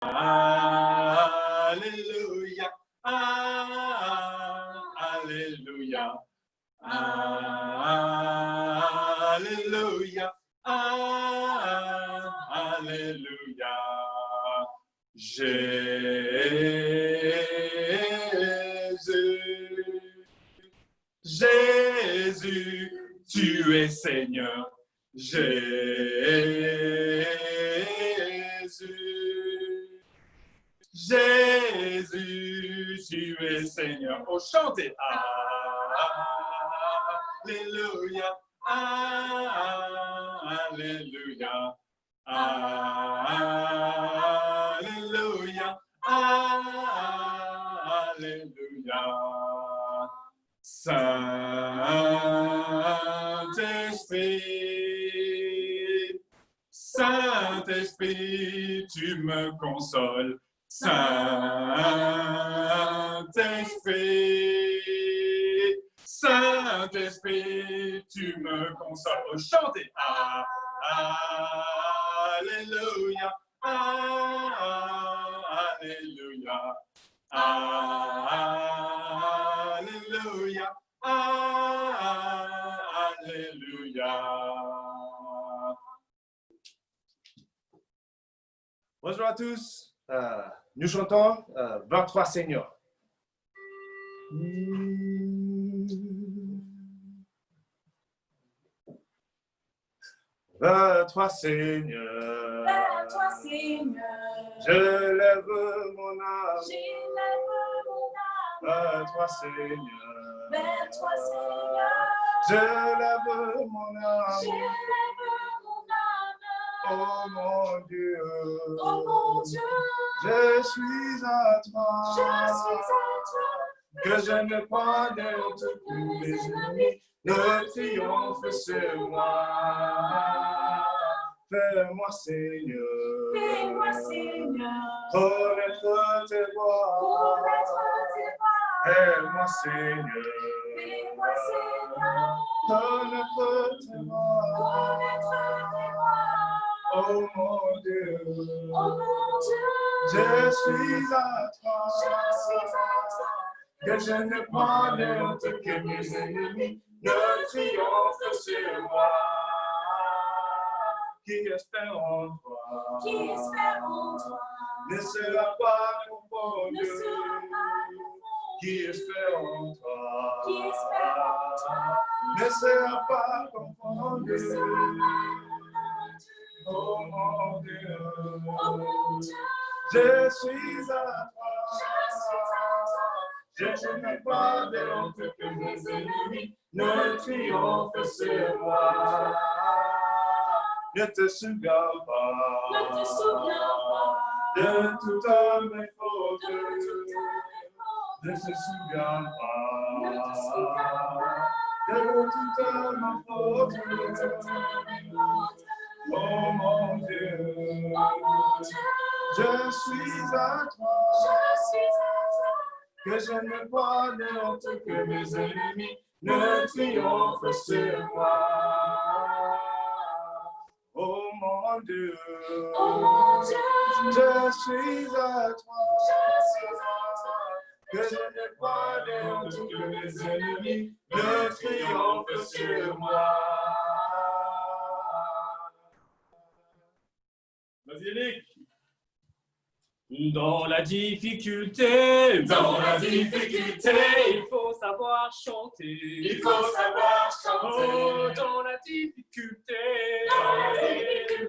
Alléluia. Alléluia. Alléluia. Alléluia. Jésus, tu es Seigneur. Jésus, tu es Seigneur. Oh, chantez. Alléluia. Alléluia. Alléluia. Alléluia. Saint-Esprit, Saint-Esprit, tu me consoles. Saint-Esprit, Saint-Esprit, tu me consoles. Oh, chantez. Alléluia. Alléluia. Alléluia. Alléluia. Bonjour à tous. Nous chantons 23 Seigneurs. 23 Seigneurs. 23 Seigneurs. Je lève mon âme. J'élève mon âme. 23 Seigneurs. 23 Seigneurs. Je lève mon âme. J'élève mon âme. Oh mon Dieu. Oh mon Dieu. Je suis à toi. Je suis à toi. Que je ne crois de que mes ennemis ne triomphent sur moi. Fais-moi Seigneur. Fais-moi Seigneur. Connaître tes voies. Connaître tes voies. Fais-moi Seigneur. Fais-moi Seigneur. Connaître tes voies. Connaître tes voies. Oh mon Dieu. Oh mon Dieu. Je suis à toi. Je suis à toi. Que je ne crois de que mes ennemis ne triomphent sur moi. Qui espère en toi. Qui espère en toi. Ne sera pas confondu. Ne sera pas confondu. Qui espère en toi. Qui espère en toi. Ne sera pas confondu. Ne sera pas confondu. Oh mon Dieu. Oh mon Dieu. Je suis à toi. Je suis à toi. Je ne pas de honte que mes ennemis ne triomphent sur moi. Ne te souviens pas. Ne te souviens pas. De toutes mes fautes. De toutes mes fautes. Ne se souvient pas. Ne te souviens pas. De toutes mes fautes. De toutes mes fautes. Oh mon Dieu. Oh mon Dieu. Je suis à toi. Je suis à toi. Que je ne vois de honte que mes ennemis ne triomphent sur moi. Oh mon Dieu. Oh mon Dieu. Je suis à toi. Je suis à toi. Que je ne vois de honte que mes ennemis ne triomphent sur moi. Vas-y, Eric. Dans la difficulté, il faut savoir chanter. Il faut savoir chanter. Oh, dans la difficulté, il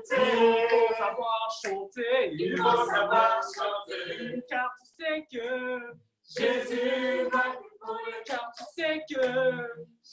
faut savoir chanter. Il faut savoir chanter. Car tu sais que Jésus va car tu sais que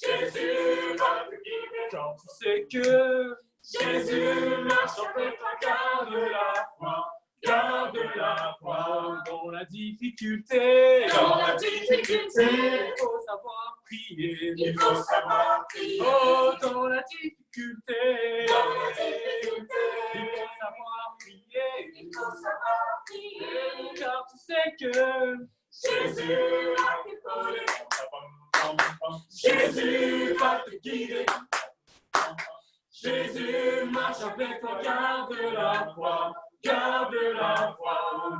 Jésus va te guider. car tu sais que Jésus marche avec toi, garde la foi. Garde la foi. Dans la difficulté, Dans la difficulté, il faut savoir prier. il faut savoir prier. Oh, dans la difficulté, Dans la difficulté, il faut savoir prier. faut savoir prier. Car tu sais que Jésus va t'épauler. Jésus va te guider. Jésus marche avec toi, garde la foi. garde la foi.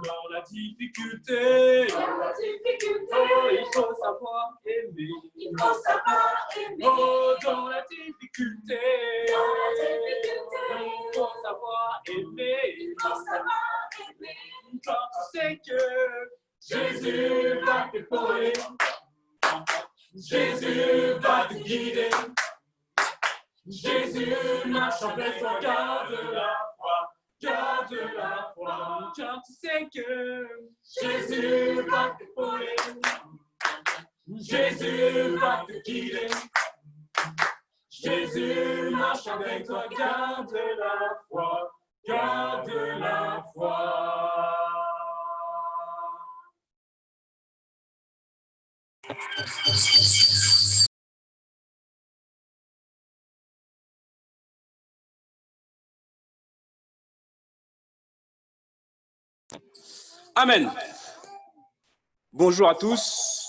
Dans la difficulté, Dans la difficulté, oh, il faut savoir aimer. il faut savoir aimer. Oh, dans la difficulté, Dans la difficulté, il faut savoir aimer. il faut savoir aimer. Quand tu sais que Jésus va t'épauler, Jésus va te guider. Jésus marche avec toi, garde la foi, garde la foi. quand tu sais que Jésus va t'épauler, Jésus va te guider. Jésus marche avec toi, garde la foi, garde la foi. Amen. Bonjour à tous.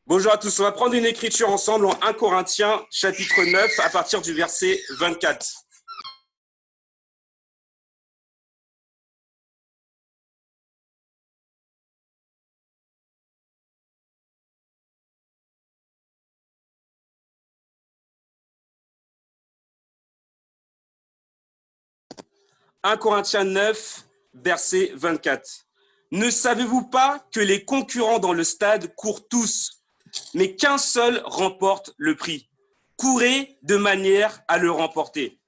Bonjour à tous. On va prendre une écriture ensemble en 1 Corinthiens, chapitre 9, à partir du verset 24. « 1 Corinthiens 9, verset 24. Ne savez-vous pas que les concurrents dans le stade courent tous, mais qu'un seul remporte le prix? Courez de manière à le remporter.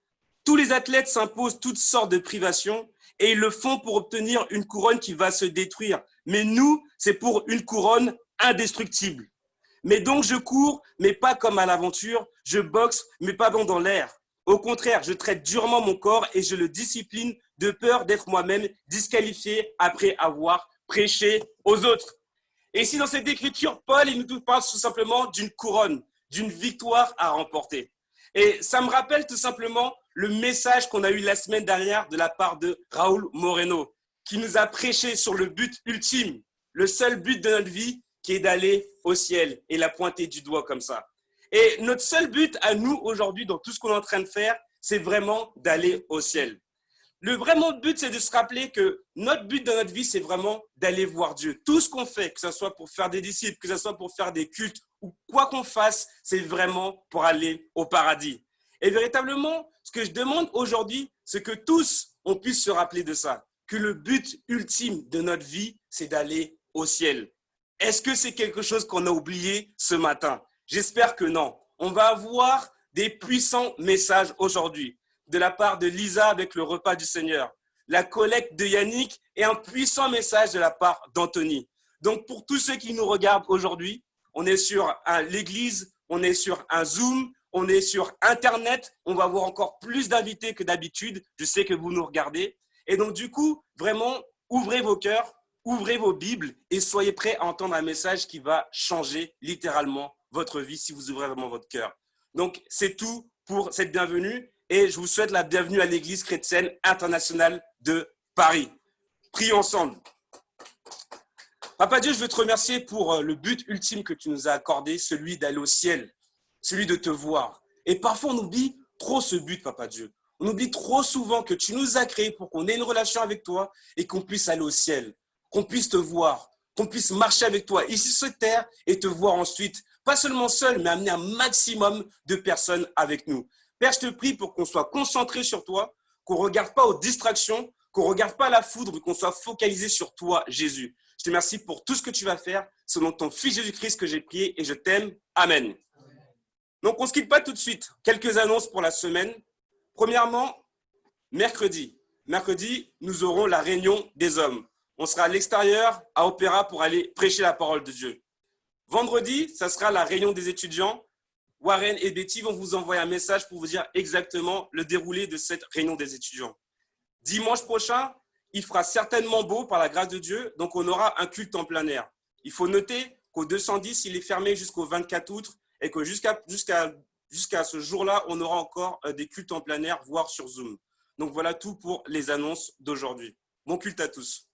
Tous les athlètes s'imposent toutes sortes de privations et ils le font pour obtenir une couronne qui va se détruire. Mais nous, c'est pour une couronne indestructible. Mais donc je cours, mais pas comme à l'aventure. Je boxe, mais pas bon dans l'air. Au contraire, je traite durement mon corps et je le discipline de peur d'être moi-même disqualifié après avoir prêché aux autres. Et ici, dans cette écriture, Paul, il nous parle tout simplement d'une couronne, d'une victoire à remporter. Et ça me rappelle tout simplement le message qu'on a eu la semaine dernière de la part de Raoul Moreno, qui nous a prêché sur le but ultime, le seul but de notre vie, qui est d'aller au ciel et la pointer du doigt comme ça. Et notre seul but à nous aujourd'hui, dans tout ce qu'on est en train de faire, c'est vraiment d'aller au ciel. Le vraiment but, c'est de se rappeler que notre but dans notre vie, c'est vraiment d'aller voir Dieu. Tout ce qu'on fait, que ce soit pour faire des disciples, que ce soit pour faire des cultes, ou quoi qu'on fasse, c'est vraiment pour aller au paradis. Et véritablement, ce que je demande aujourd'hui, c'est que tous, on puisse se rappeler de ça, que le but ultime de notre vie, c'est d'aller au ciel. Est-ce que c'est quelque chose qu'on a oublié ce matin? J'espère que non. On va avoir des puissants messages aujourd'hui de la part de Lisa avec le repas du Seigneur, la collecte de Yannick et un puissant message de la part d'Anthony. Donc pour tous ceux qui nous regardent aujourd'hui, on est sur l'église, on est sur un Zoom, on est sur Internet, on va avoir encore plus d'invités que d'habitude. Je sais que vous nous regardez. Et donc du coup, vraiment, ouvrez vos cœurs, ouvrez vos Bibles et soyez prêts à entendre un message qui va changer littéralement votre vie si vous ouvrez vraiment votre cœur. Donc c'est tout pour cette bienvenue. Et je vous souhaite la bienvenue à l'Église chrétienne internationale de Paris. Prions ensemble. Papa Dieu, je veux te remercier pour le but ultime que tu nous as accordé, celui d'aller au ciel, celui de te voir. Et parfois, on oublie trop ce but, Papa Dieu. On oublie trop souvent que tu nous as créés pour qu'on ait une relation avec toi et qu'on puisse aller au ciel, qu'on puisse te voir, qu'on puisse marcher avec toi ici sur terre et te voir ensuite, pas seulement seul, mais amener un maximum de personnes avec nous. Père, je te prie pour qu'on soit concentré sur toi, qu'on ne regarde pas aux distractions, qu'on ne regarde pas à la foudre, mais qu'on soit focalisé sur toi, Jésus. Je te remercie pour tout ce que tu vas faire. C'est dans ton Fils Jésus-Christ que j'ai prié et je t'aime. Amen. Donc, on ne se quitte pas tout de suite. Quelques annonces pour la semaine. Premièrement, mercredi. Mercredi, nous aurons la réunion des hommes. On sera à l'extérieur, à Opéra, pour aller prêcher la parole de Dieu. Vendredi, ça sera la réunion des étudiants. Warren et Betty vont vous envoyer un message pour vous dire exactement le déroulé de cette réunion des étudiants. Dimanche prochain, il fera certainement beau par la grâce de Dieu, donc on aura un culte en plein air. Il faut noter qu'au 210, il est fermé jusqu'au 24 août et que jusqu'à ce jour-là, on aura encore des cultes en plein air, voire sur Zoom. Donc voilà tout pour les annonces d'aujourd'hui. Bon culte à tous.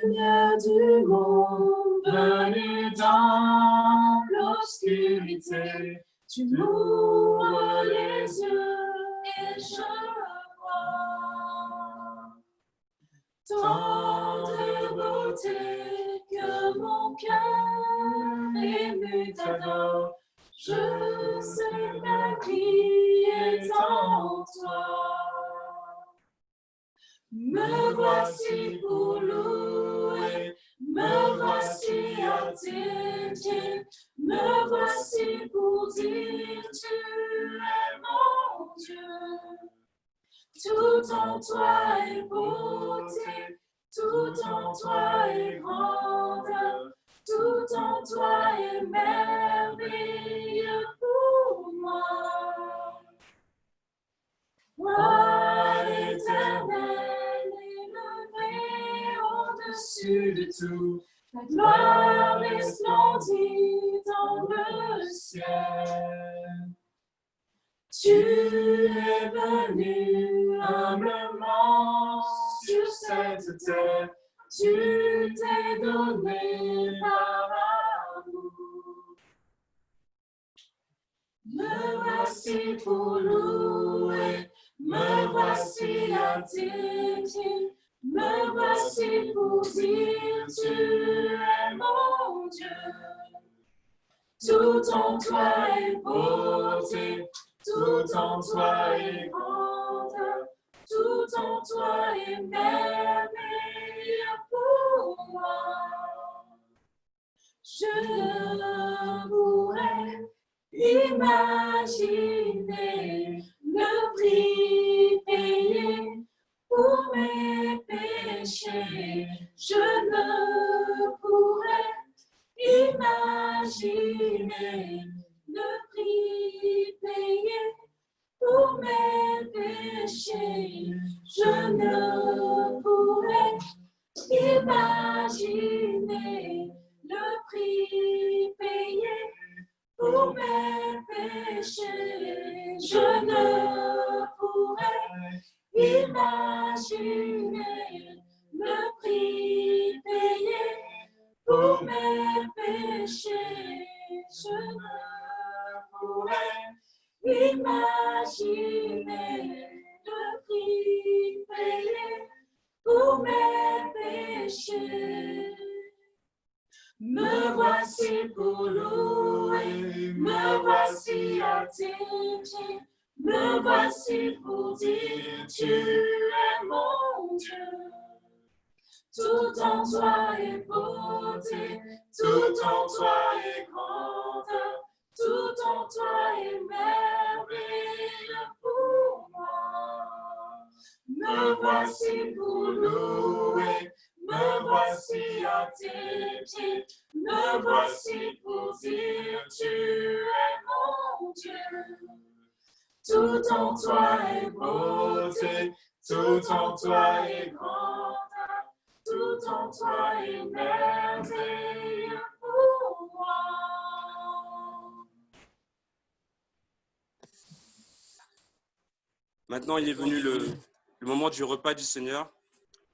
lumière du monde, Venu dans l'obscurité, tu m'ouvres les yeux et je vois tant de beauté que mon cœur ému t'adore. Je sais ma vie est en toi. Me voici pour louer, me voici à tes pieds, me voici pour dire tu es mon Dieu. Tout en toi est beauté, tout en toi est grandeur, tout en toi est merveilleux pour moi. Roi éternel, élevé au-dessus de tout, ta gloire resplendit dans le ciel. Tu es venu humblement sur cette terre, tu t'es donné par amour. Me voici pour louer, me voici à tes pieds, me voici pour dire tu es mon Dieu. Tout en toi est beauté, tout en toi est grandeur, tout en toi est merveilleux pour moi. Je pourrais imaginer le prix payé pour mes péchés. Je ne pourrais imaginer le prix payé pour mes péchés. Je ne pourrais imaginer le prix payé pour mes péchés. Je ne pourrais imaginer le prix payé pour mes péchés. Je ne pourrais imaginer le prix payé pour mes péchés. Me voici pour louer, me voici à tes pieds, me voici pour dire tu es mon Dieu. Tout en toi est beauté, tout en toi est grandeur, tout en toi est merveilleux pour moi. Me voici pour louer, me voici à tes pieds, me voici pour dire tu es mon Dieu. Tout en toi est beauté, tout en toi est grandeur, tout en toi est merveilleux pour moi. Maintenant, il est venu le moment du repas du Seigneur.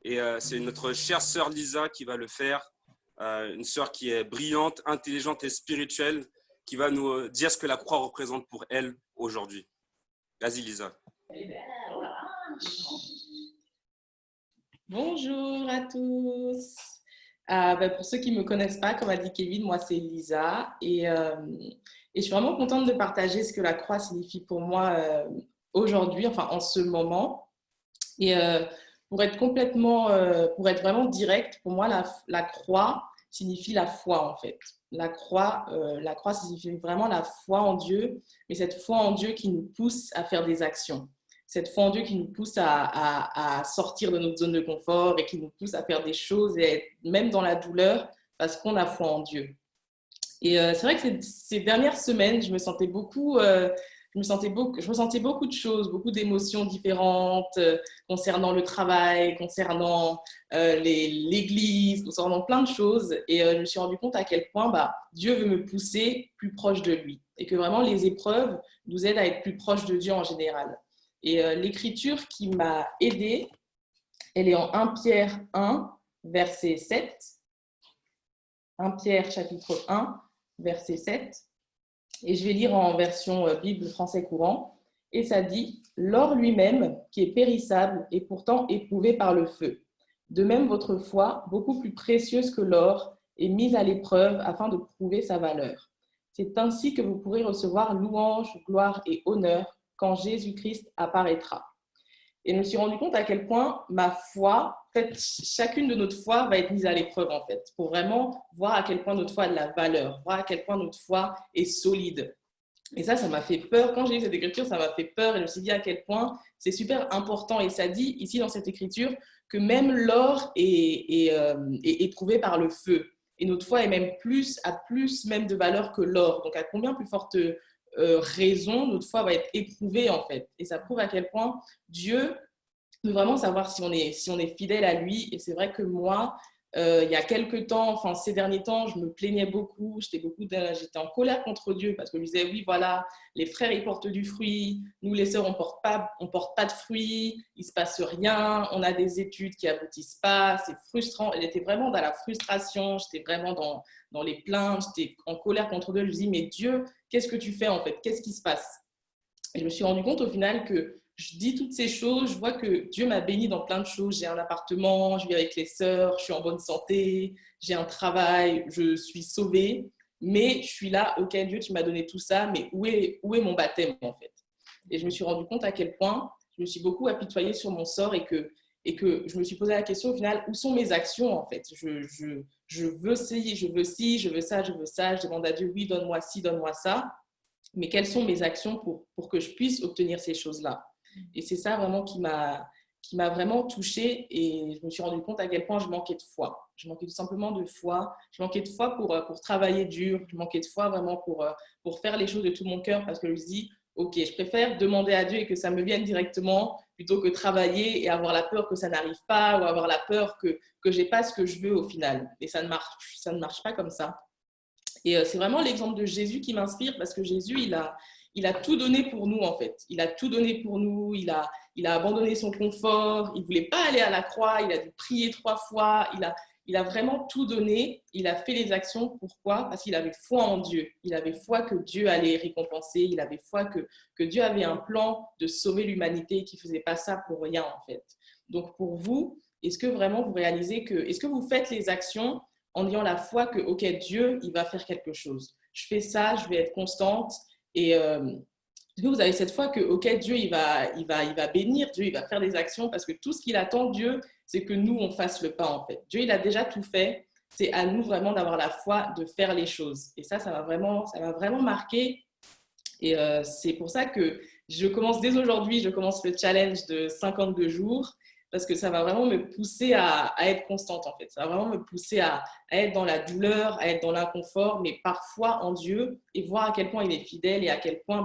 Et c'est notre chère sœur Lisa qui va le faire. Une sœur qui est brillante, intelligente et spirituelle, qui va nous dire ce que la croix représente pour elle aujourd'hui. Vas-y, Lisa. Bonjour à tous. Pour ceux qui ne me connaissent pas, comme a dit Kevin, moi c'est Lisa et je suis vraiment contente de partager ce que la croix signifie pour moi aujourd'hui, enfin en ce moment. Et pour être vraiment directe, pour moi la croix signifie la foi en fait. La croix signifie vraiment la foi en Dieu, mais cette foi en Dieu qui nous pousse à faire des actions. Cette foi en Dieu qui nous pousse à sortir de notre zone de confort et qui nous pousse à faire des choses, et être même dans la douleur, parce qu'on a foi en Dieu. Et c'est vrai que ces dernières semaines, je ressentais beaucoup de choses, beaucoup d'émotions différentes concernant le travail, concernant l'église, concernant plein de choses. Et je me suis rendu compte à quel point Dieu veut me pousser plus proche de lui. Et que vraiment, les épreuves nous aident à être plus proche de Dieu en général. Et l'écriture qui m'a aidée, elle est en 1 Pierre 1, verset 7. 1 Pierre, chapitre 1, verset 7. Et je vais lire en version Bible français courant. Et ça dit « L'or lui-même, qui est périssable, est pourtant éprouvé par le feu. De même, votre foi, beaucoup plus précieuse que l'or, est mise à l'épreuve afin de prouver sa valeur. C'est ainsi que vous pourrez recevoir louange, gloire et honneur quand Jésus-Christ apparaîtra. » Et je me suis rendu compte à quel point ma foi, en fait, chacune de notre foi va être mise à l'épreuve, en fait, pour vraiment voir à quel point notre foi a de la valeur, voir à quel point notre foi est solide. Et ça m'a fait peur. Quand j'ai lu cette écriture, ça m'a fait peur. Et je me suis dit à quel point c'est super important. Et ça dit ici dans cette écriture que même l'or est éprouvé par le feu. Et notre foi est même a plus même de valeur que l'or. Donc à combien plus forte raison notre foi va être éprouvée en fait. Et ça prouve à quel point Dieu veut vraiment savoir si on est fidèle à lui. Et c'est vrai que moi, il y a quelques temps, enfin ces derniers temps, je me plaignais beaucoup, j'étais en colère contre Dieu parce que je lui disais oui voilà, les frères ils portent du fruit, nous les sœurs on porte pas de fruits, il se passe rien, on a des études qui aboutissent pas, c'est frustrant. Elle était vraiment dans la frustration, j'étais vraiment dans les plaintes, j'étais en colère contre Dieu. Je me dis mais Dieu, qu'est-ce que tu fais en fait, qu'est-ce qui se passe? Et je me suis rendu compte au final que je dis toutes ces choses, je vois que Dieu m'a bénie dans plein de choses. J'ai un appartement, je vis avec les sœurs, je suis en bonne santé, j'ai un travail, je suis sauvée. Mais je suis là, ok Dieu, tu m'as donné tout ça, mais où est mon baptême en fait? Et je me suis rendu compte à quel point je me suis beaucoup apitoyée sur mon sort et que je me suis posé la question au final, où sont mes actions en fait? Je veux ci, je veux ci, je veux ça, je veux ça. Je demande à Dieu, oui, donne-moi ci, donne-moi ça. Mais quelles sont mes actions pour que je puisse obtenir ces choses-là? Et c'est ça vraiment qui m'a vraiment touchée et je me suis rendu compte à quel point je manquais de foi. Je manquais tout simplement de foi. Je manquais de foi pour travailler dur. Je manquais de foi vraiment pour faire les choses de tout mon cœur parce que je me dis, ok, je préfère demander à Dieu et que ça me vienne directement plutôt que travailler et avoir la peur que ça n'arrive pas ou avoir la peur que je n'ai pas ce que je veux au final. Et ça ne marche pas comme ça. Et c'est vraiment l'exemple de Jésus qui m'inspire parce que Jésus, il a tout donné pour nous en fait. Il a tout donné pour nous, il a abandonné son confort, il ne voulait pas aller à la croix, il a dû prier 3 fois, il a vraiment tout donné, il a fait les actions. Pourquoi? Parce qu'il avait foi en Dieu, il avait foi que Dieu allait récompenser, il avait foi que Dieu avait un plan de sauver l'humanité, qu'il ne faisait pas ça pour rien en fait. Donc pour vous, est-ce que vraiment vous réalisez est-ce que vous faites les actions en ayant la foi que, ok, Dieu, il va faire quelque chose. Je fais ça, je vais être constante. Et est-ce que vous avez cette foi que, ok, Dieu, il va bénir, Dieu, il va faire des actions parce que tout ce qu'il attend, Dieu, c'est que nous, on fasse le pas, en fait. Dieu, il a déjà tout fait. C'est à nous vraiment d'avoir la foi de faire les choses. Et ça m'a vraiment marqué. Et c'est pour ça que je commence dès aujourd'hui, je commence le challenge de 52 jours. Parce que ça va vraiment me pousser à être constante, en fait. Ça va vraiment me pousser à être dans la douleur, à être dans l'inconfort, mais parfois en Dieu, et voir à quel point il est fidèle et à quel point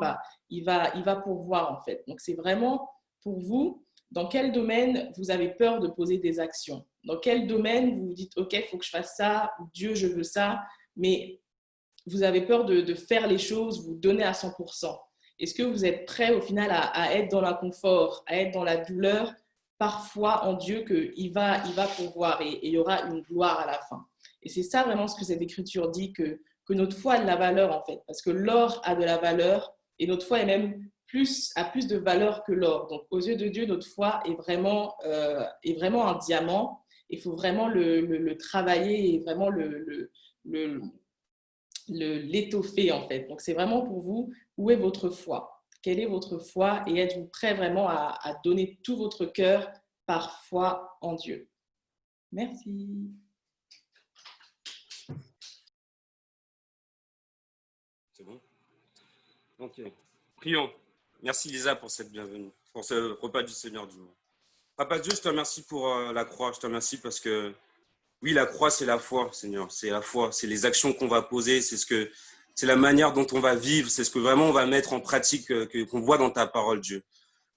il va pourvoir, en fait. Donc, c'est vraiment pour vous, dans quel domaine vous avez peur de poser des actions? Dans quel domaine vous vous dites, OK, il faut que je fasse ça, ou Dieu, je veux ça, mais vous avez peur de faire les choses, vous donner à 100%. Est-ce que vous êtes prêt, au final, à être dans l'inconfort, à être dans la douleur, parfois en Dieu qu'il va pourvoir et il y aura une gloire à la fin. Et c'est ça vraiment ce que cette écriture dit, que notre foi a de la valeur en fait, parce que l'or a de la valeur et notre foi a plus de valeur que l'or. Donc aux yeux de Dieu, notre foi est vraiment un diamant. Il faut vraiment le travailler et vraiment l'étoffer en fait. Donc c'est vraiment pour vous, où est votre foi? Quelle est votre foi et êtes-vous prêt vraiment à donner tout votre cœur par foi en Dieu? Merci. C'est bon? Ok. Prions. Merci Lisa pour cette bienvenue, pour ce repas du Seigneur du jour. Papa Dieu, je te remercie pour la croix. Je te remercie parce que, oui, la croix, c'est la foi, Seigneur. C'est la foi, c'est les actions qu'on va poser, c'est la manière dont on va vivre, c'est ce que vraiment on va mettre en pratique, qu'on voit dans ta parole, Dieu.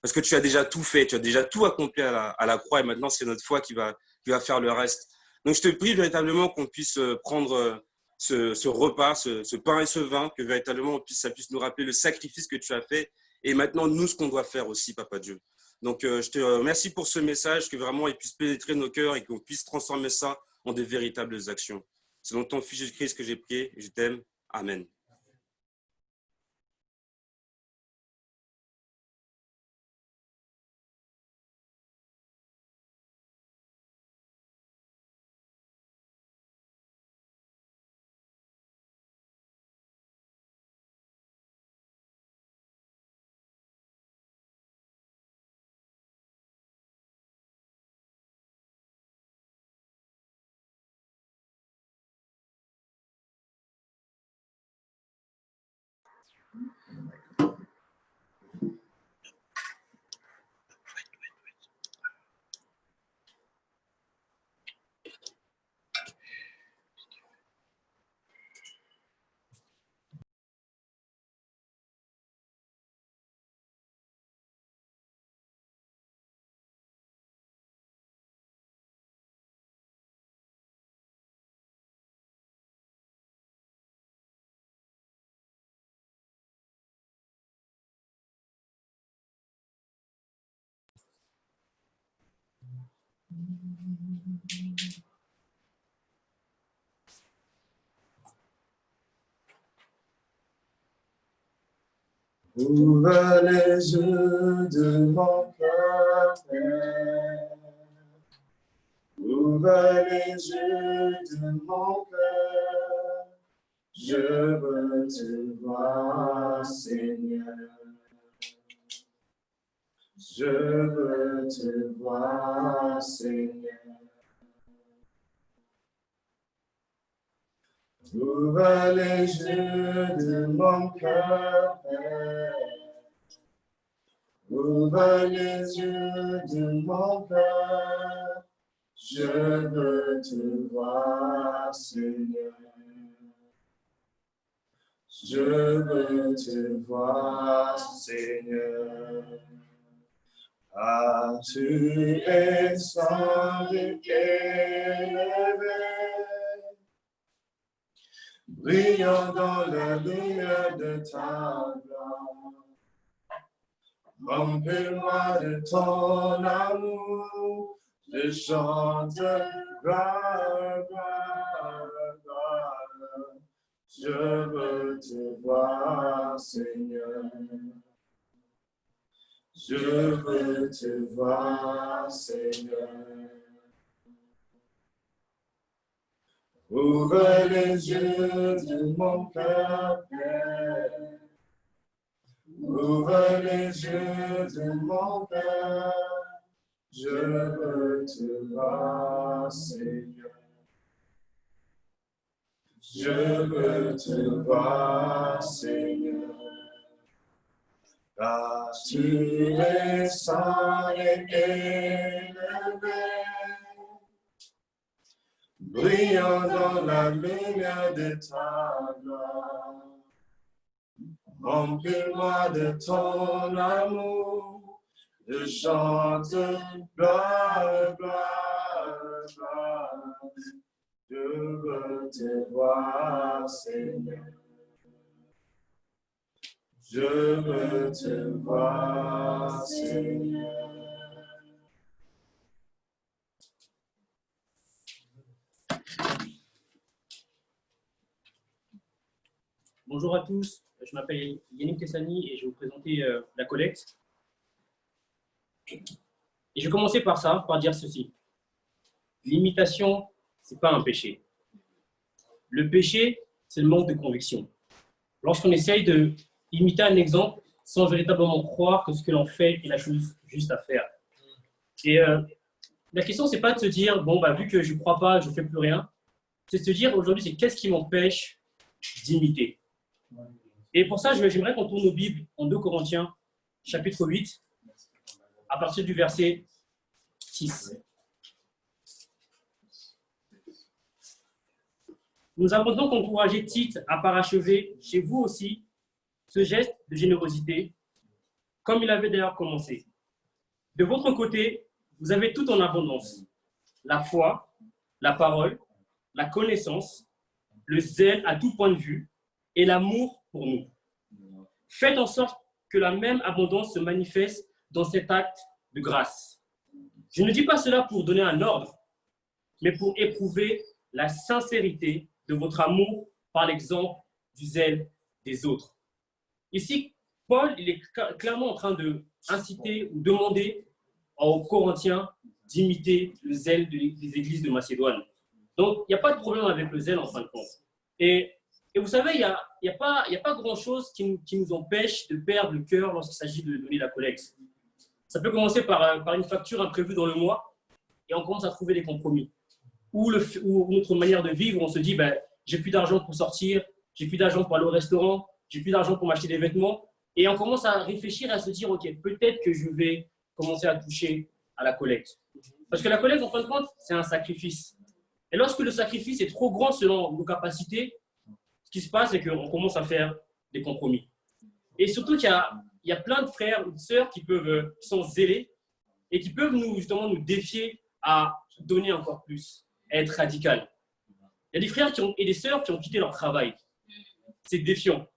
Parce que tu as déjà tout fait, tu as déjà tout accompli à la croix et maintenant c'est notre foi qui va faire le reste. Donc je te prie véritablement qu'on puisse prendre ce repas, ce pain et ce vin, que véritablement ça puisse nous rappeler le sacrifice que tu as fait et maintenant nous ce qu'on doit faire aussi, Papa Dieu. Donc, je te remercie pour ce message, que vraiment il puisse pénétrer nos cœurs et qu'on puisse transformer ça en de véritables actions. C'est dans ton Fils Jésus-Christ que j'ai prié. Je t'aime. Amen. Ouvre les yeux de mon cœur, Père. Ouvre les yeux de mon cœur. Je veux te voir, Seigneur. Je veux te voir, Seigneur. Ouvre les yeux de mon cœur, Père. Ouvre les yeux de mon cœur. Je veux te voir, Seigneur. Je veux te voir, Seigneur. Ah, tu es sans élevé, brillant dans la lumière de ta gloire. Remplis-moi de ton amour, je chante gloire, gloire, gloire. Je veux te voir, Seigneur. Je veux te voir, Seigneur. Ouvre les yeux de mon cœur, Père. Ouvre les yeux de mon cœur. Je veux te voir, Seigneur. Je veux te voir, Seigneur. Car tu es saint et élevé, brillant dans la lumière de ta gloire. Remplis-moi de ton amour, je chante gloire, gloire, gloire. Je veux te voir, Seigneur. Je veux te voir, Seigneur. Bonjour à tous, je m'appelle Yannick Tessani et je vais vous présenter la collecte. Et je vais commencer par ça, par dire ceci. L'imitation, ce n'est pas un péché. Le péché, c'est le manque de conviction. Lorsqu'on essaye d'imiter un exemple sans véritablement croire que ce que l'on fait est la chose juste à faire. Et la question, ce n'est pas de se dire, bon, vu que je ne crois pas, je ne fais plus rien. C'est de se dire, aujourd'hui, c'est qu'est-ce qui m'empêche d'imiter. Et pour ça, j'aimerais qu'on tourne nos Bibles en 2 Corinthiens, chapitre 8, à partir du verset 6. Nous avons donc encouragé Tite à parachever chez vous aussi ce geste de générosité, comme il avait d'ailleurs commencé. De votre côté, vous avez tout en abondance, la foi, la parole, la connaissance, le zèle à tout point de vue et l'amour pour nous. Faites en sorte que la même abondance se manifeste dans cet acte de grâce. Je ne dis pas cela pour donner un ordre, mais pour éprouver la sincérité de votre amour par l'exemple du zèle des autres. Ici, Paul il est clairement en train d'inciter ou demander aux Corinthiens d'imiter le zèle des églises de Macédoine. Donc, il n'y a pas de problème avec le zèle en fin de compte. Et vous savez, il n'y a pas grand-chose qui nous empêche de perdre le cœur lorsqu'il s'agit de donner la collecte. Ça peut commencer par une facture imprévue dans le mois et on commence à trouver des compromis. Ou notre manière de vivre, on se dit, ben, j'ai plus d'argent pour sortir, j'ai plus d'argent pour aller au restaurant, j'ai plus d'argent pour m'acheter des vêtements. Et on commence à réfléchir et à se dire, OK, peut-être que je vais commencer à toucher à la collecte. Parce que la collecte, en fin de compte, c'est un sacrifice. Et lorsque le sacrifice est trop grand selon nos capacités, ce qui se passe, c'est qu'on commence à faire des compromis. Et surtout qu'il y a plein de frères ou de sœurs qui sont zélés et qui peuvent justement nous défier à donner encore plus, à être radical. Il y a des frères et des sœurs qui ont quitté leur travail. C'est défiant.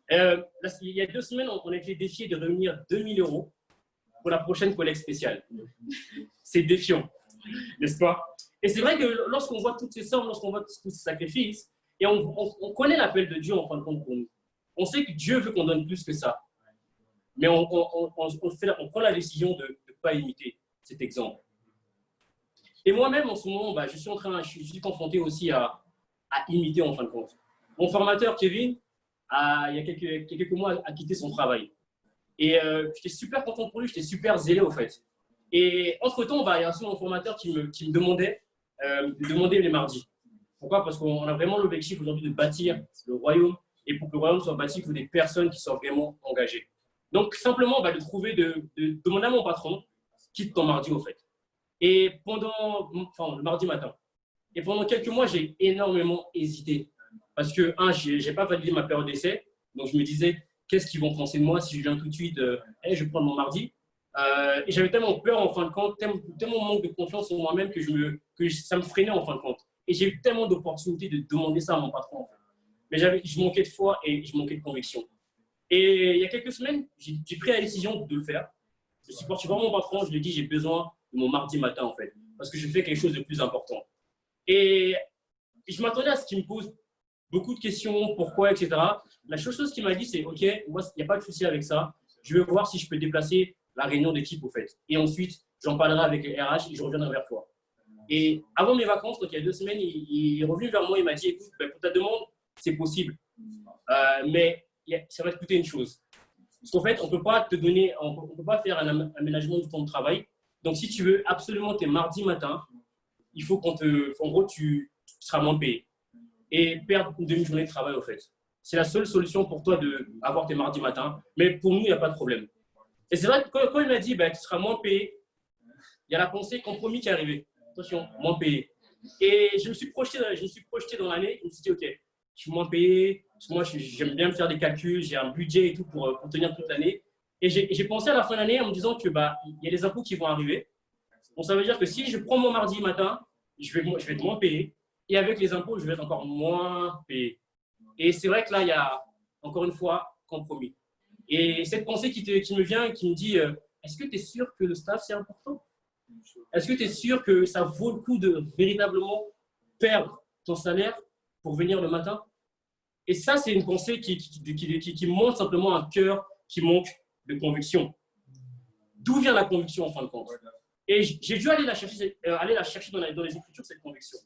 Il y a 2 semaines, on a été défiés de réunir 2000 € pour la prochaine collecte spéciale. C'est défiant, n'est-ce pas? Et c'est vrai que lorsqu'on voit toutes ces sommes, lorsqu'on voit tous ces sacrifices, et on connaît l'appel de Dieu en fin de compte pour nous. On sait que Dieu veut qu'on donne plus que ça. Mais on prend la décision de ne pas imiter cet exemple. Et moi-même, en ce moment, je suis confronté aussi à imiter en fin de compte. Mon formateur, Kevin, il y a quelques mois, a quitté son travail. Et j'étais super content pour lui, j'étais super zélé au fait. Et entre-temps, il y a aussi mon formateur qui me demandait de demander les mardis. Pourquoi? Parce qu'on a vraiment l'objectif aujourd'hui de bâtir le royaume. Et pour que le royaume soit bâti, il faut des personnes qui sont vraiment engagées. Donc, simplement, de demander à mon patron, quitte ton mardi au fait. Et le mardi matin. Et pendant quelques mois, j'ai énormément hésité. Parce que, je n'ai pas validé ma période d'essai. Donc, je me disais, qu'est-ce qu'ils vont penser de moi si je viens tout de suite, je prends mon mardi. Et j'avais tellement peur, en fin de compte, tellement manque de confiance en moi-même que ça me freinait, en fin de compte. Et j'ai eu tellement d'opportunités de demander ça à mon patron. En fait. Mais je manquais de foi et je manquais de conviction. Et il y a quelques semaines, j'ai pris la décision de le faire. Je suis parti voir mon patron, je lui ai dit, j'ai besoin de mon mardi matin, en fait, parce que je fais quelque chose de plus important. Et je m'attendais à ce qu'il me pose beaucoup de questions, pourquoi, etc. La seule chose qu'il m'a dit, c'est, OK, moi, il n'y a pas de souci avec ça. Je vais voir si je peux déplacer la réunion d'équipe, au fait. Et ensuite, j'en parlerai avec les RH et je reviendrai vers toi. Et avant mes vacances, donc il y a 2 semaines, il est revenu vers moi, il m'a dit, écoute, pour ta demande, c'est possible. Mais ça va te coûter une chose. Parce qu'en fait, on ne peut pas faire un aménagement du temps de travail. Donc, si tu veux absolument tes mardis matins, il faut en gros, tu seras moins payé. Et perdre une demi-journée de travail, au fait. C'est la seule solution pour toi d'avoir tes mardis matins. Mais pour nous, il n'y a pas de problème. Et c'est vrai que quand il m'a dit, tu seras moins payé, il y a la pensée compromis qui est arrivée. Attention, moins payé. Et je me suis projeté dans l'année. Je me suis dit, OK, je suis moins payé. Parce que moi, j'aime bien me faire des calculs. J'ai un budget et tout pour tenir toute l'année. Et j'ai pensé à la fin de l'année en me disant que il y a des impôts qui vont arriver. Donc, ça veut dire que si je prends mon mardi matin, je vais être moins payé. Et avec les impôts, je vais être encore moins payé. Et c'est vrai que là, il y a, encore une fois, compromis. Et cette pensée qui me vient, qui me dit, est-ce que tu es sûr que le staff, c'est important? Est-ce que tu es sûr que ça vaut le coup de véritablement perdre ton salaire pour venir le matin? Et ça, c'est une pensée qui montre simplement un cœur qui manque de conviction. D'où vient la conviction, en fin de compte? Et j'ai dû aller la chercher dans les Écritures, cette conviction,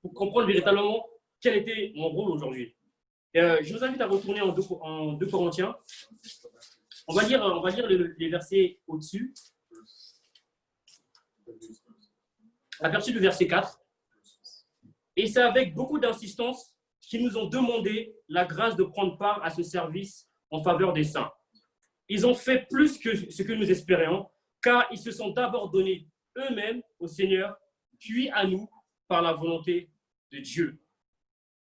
pour comprendre véritablement quel était mon rôle aujourd'hui. Je vous invite à retourner en 2 Corinthiens. On va lire les versets au-dessus. À partir du verset 4. Et c'est avec beaucoup d'insistance qu'ils nous ont demandé la grâce de prendre part à ce service en faveur des saints. Ils ont fait plus que ce que nous espérions, car ils se sont d'abord donnés eux-mêmes au Seigneur, puis à nous par la volonté de Dieu.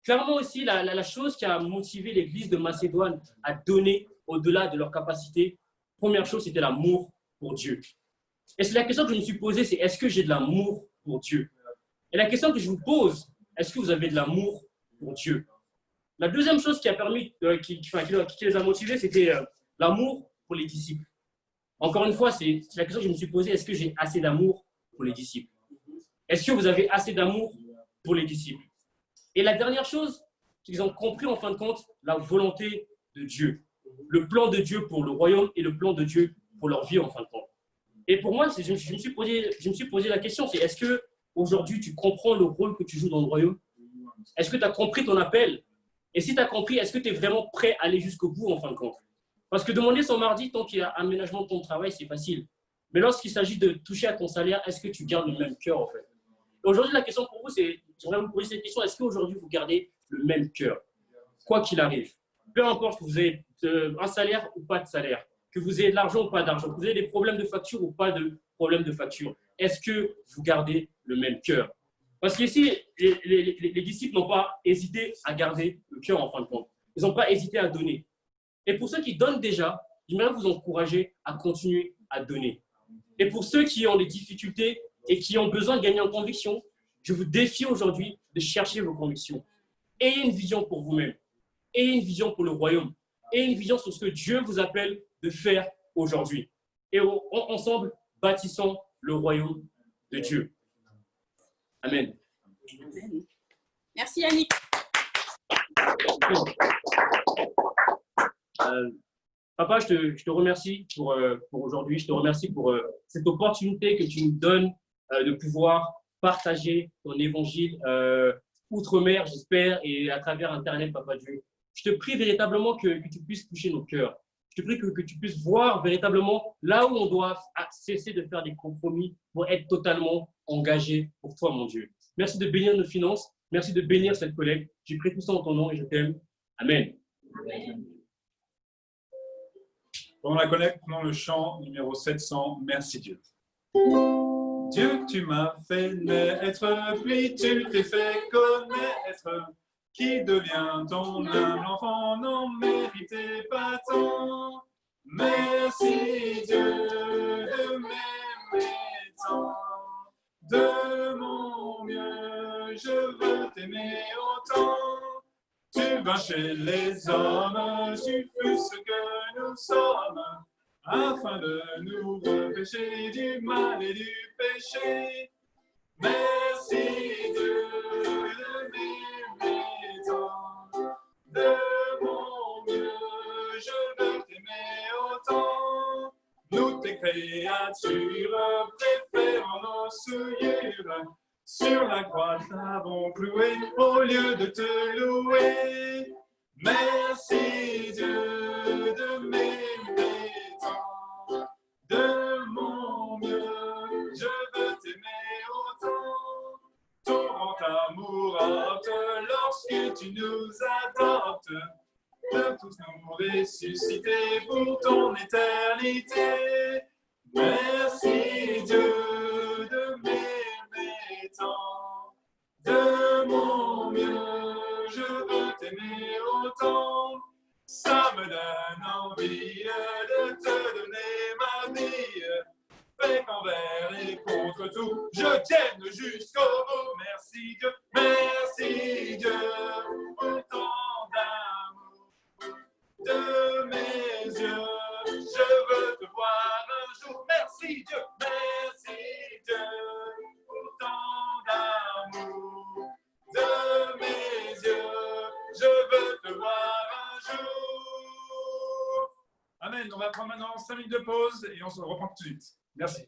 Clairement aussi, la chose qui a motivé l'église de Macédoine à donner au-delà de leur capacité, première chose, c'était l'amour pour Dieu. Et c'est la question que je me suis posée, c'est est-ce que j'ai de l'amour pour Dieu? Et la question que je vous pose, est-ce que vous avez de l'amour pour Dieu? La deuxième chose qui a permis, qui les a motivés, c'était l'amour pour les disciples. Encore une fois, c'est la question que je me suis posée, est-ce que j'ai assez d'amour pour les disciples? Est-ce que vous avez assez d'amour pour les disciples? Et la dernière chose, c'est qu'ils ont compris en fin de compte la volonté de Dieu, le plan de Dieu pour le royaume et le plan de Dieu pour leur vie en fin de compte. Et pour moi, je me suis posé la question, c'est est-ce que aujourd'hui tu comprends le rôle que tu joues dans le royaume? Est-ce que tu as compris ton appel? Et si tu as compris, est-ce que tu es vraiment prêt à aller jusqu'au bout en fin de compte? Parce que demander son mardi, tant qu'il y a aménagement de ton travail, c'est facile. Mais lorsqu'il s'agit de toucher à ton salaire, est-ce que tu gardes le même cœur en fait? Aujourd'hui, la question pour vous, c'est, j'aimerais vous poser cette question, est-ce qu'aujourd'hui vous gardez le même cœur? Quoi qu'il arrive. Peu importe que vous ayez un salaire ou pas de salaire, que vous ayez de l'argent ou pas d'argent, que vous ayez des problèmes de facture ou pas de problèmes de facture, est-ce que vous gardez le même cœur? Parce qu'ici, les disciples n'ont pas hésité à garder le cœur en fin de compte. Ils n'ont pas hésité à donner. Et pour ceux qui donnent déjà, j'aimerais vous encourager à continuer à donner. Et pour ceux qui ont des difficultés et qui ont besoin de gagner en conviction, je vous défie aujourd'hui de chercher vos convictions. Ayez une vision pour vous-même. Ayez une vision pour le royaume. Ayez une vision sur ce que Dieu vous appelle de faire aujourd'hui. Et ensemble, bâtissons le royaume de Dieu. Amen. Merci Yannick. Papa, je te remercie pour aujourd'hui. Je te remercie pour cette opportunité que tu nous donnes de pouvoir partager ton évangile outre-mer, j'espère, et à travers Internet, Papa Dieu. Je te prie véritablement que tu puisses toucher nos cœurs. Je te prie que tu puisses voir véritablement là où on doit cesser de faire des compromis pour être totalement engagé pour toi, mon Dieu. Merci de bénir nos finances. Merci de bénir cette collègue. Je prie tout ça en ton nom et je t'aime. Amen. Amen. Pendant la collecte, prenons le chant numéro 700, Merci Dieu. Dieu, tu m'as fait naître, puis tu t'es fait connaître. Qui devient ton humble enfant, n'en méritait pas tant. Merci Dieu de m'aimer tant. De mon mieux, je veux t'aimer autant. Tu vas chez les hommes, tu fus ce que nous sommes, afin de nous repêcher du mal et du péché. Merci Dieu de m'aimer tant. De mon mieux, je veux t'aimer autant. Nous tes créatures, préférons nos souillures. Sur la croix t'avons cloué au lieu de te louer. Merci Dieu de m'aimer tant. De mon mieux, je veux t'aimer autant. Ton grand amour ôte lorsque tu nous adoptes. De tous nous ressusciter pour ton éternité. Merci Dieu de m'aimer tant. De mon mieux, je veux t'aimer autant. Ça me donne envie de te donner ma vie. Fait qu'envers et contre tout, je tienne jusqu'au bout. Merci Dieu pour tant d'amour. De mes yeux, je veux te voir un jour. Merci Dieu pour tant d'amour. De mes yeux, je veux te voir un jour. Amen. On va prendre maintenant 5 minutes de pause et on se reprend tout de suite. Merci.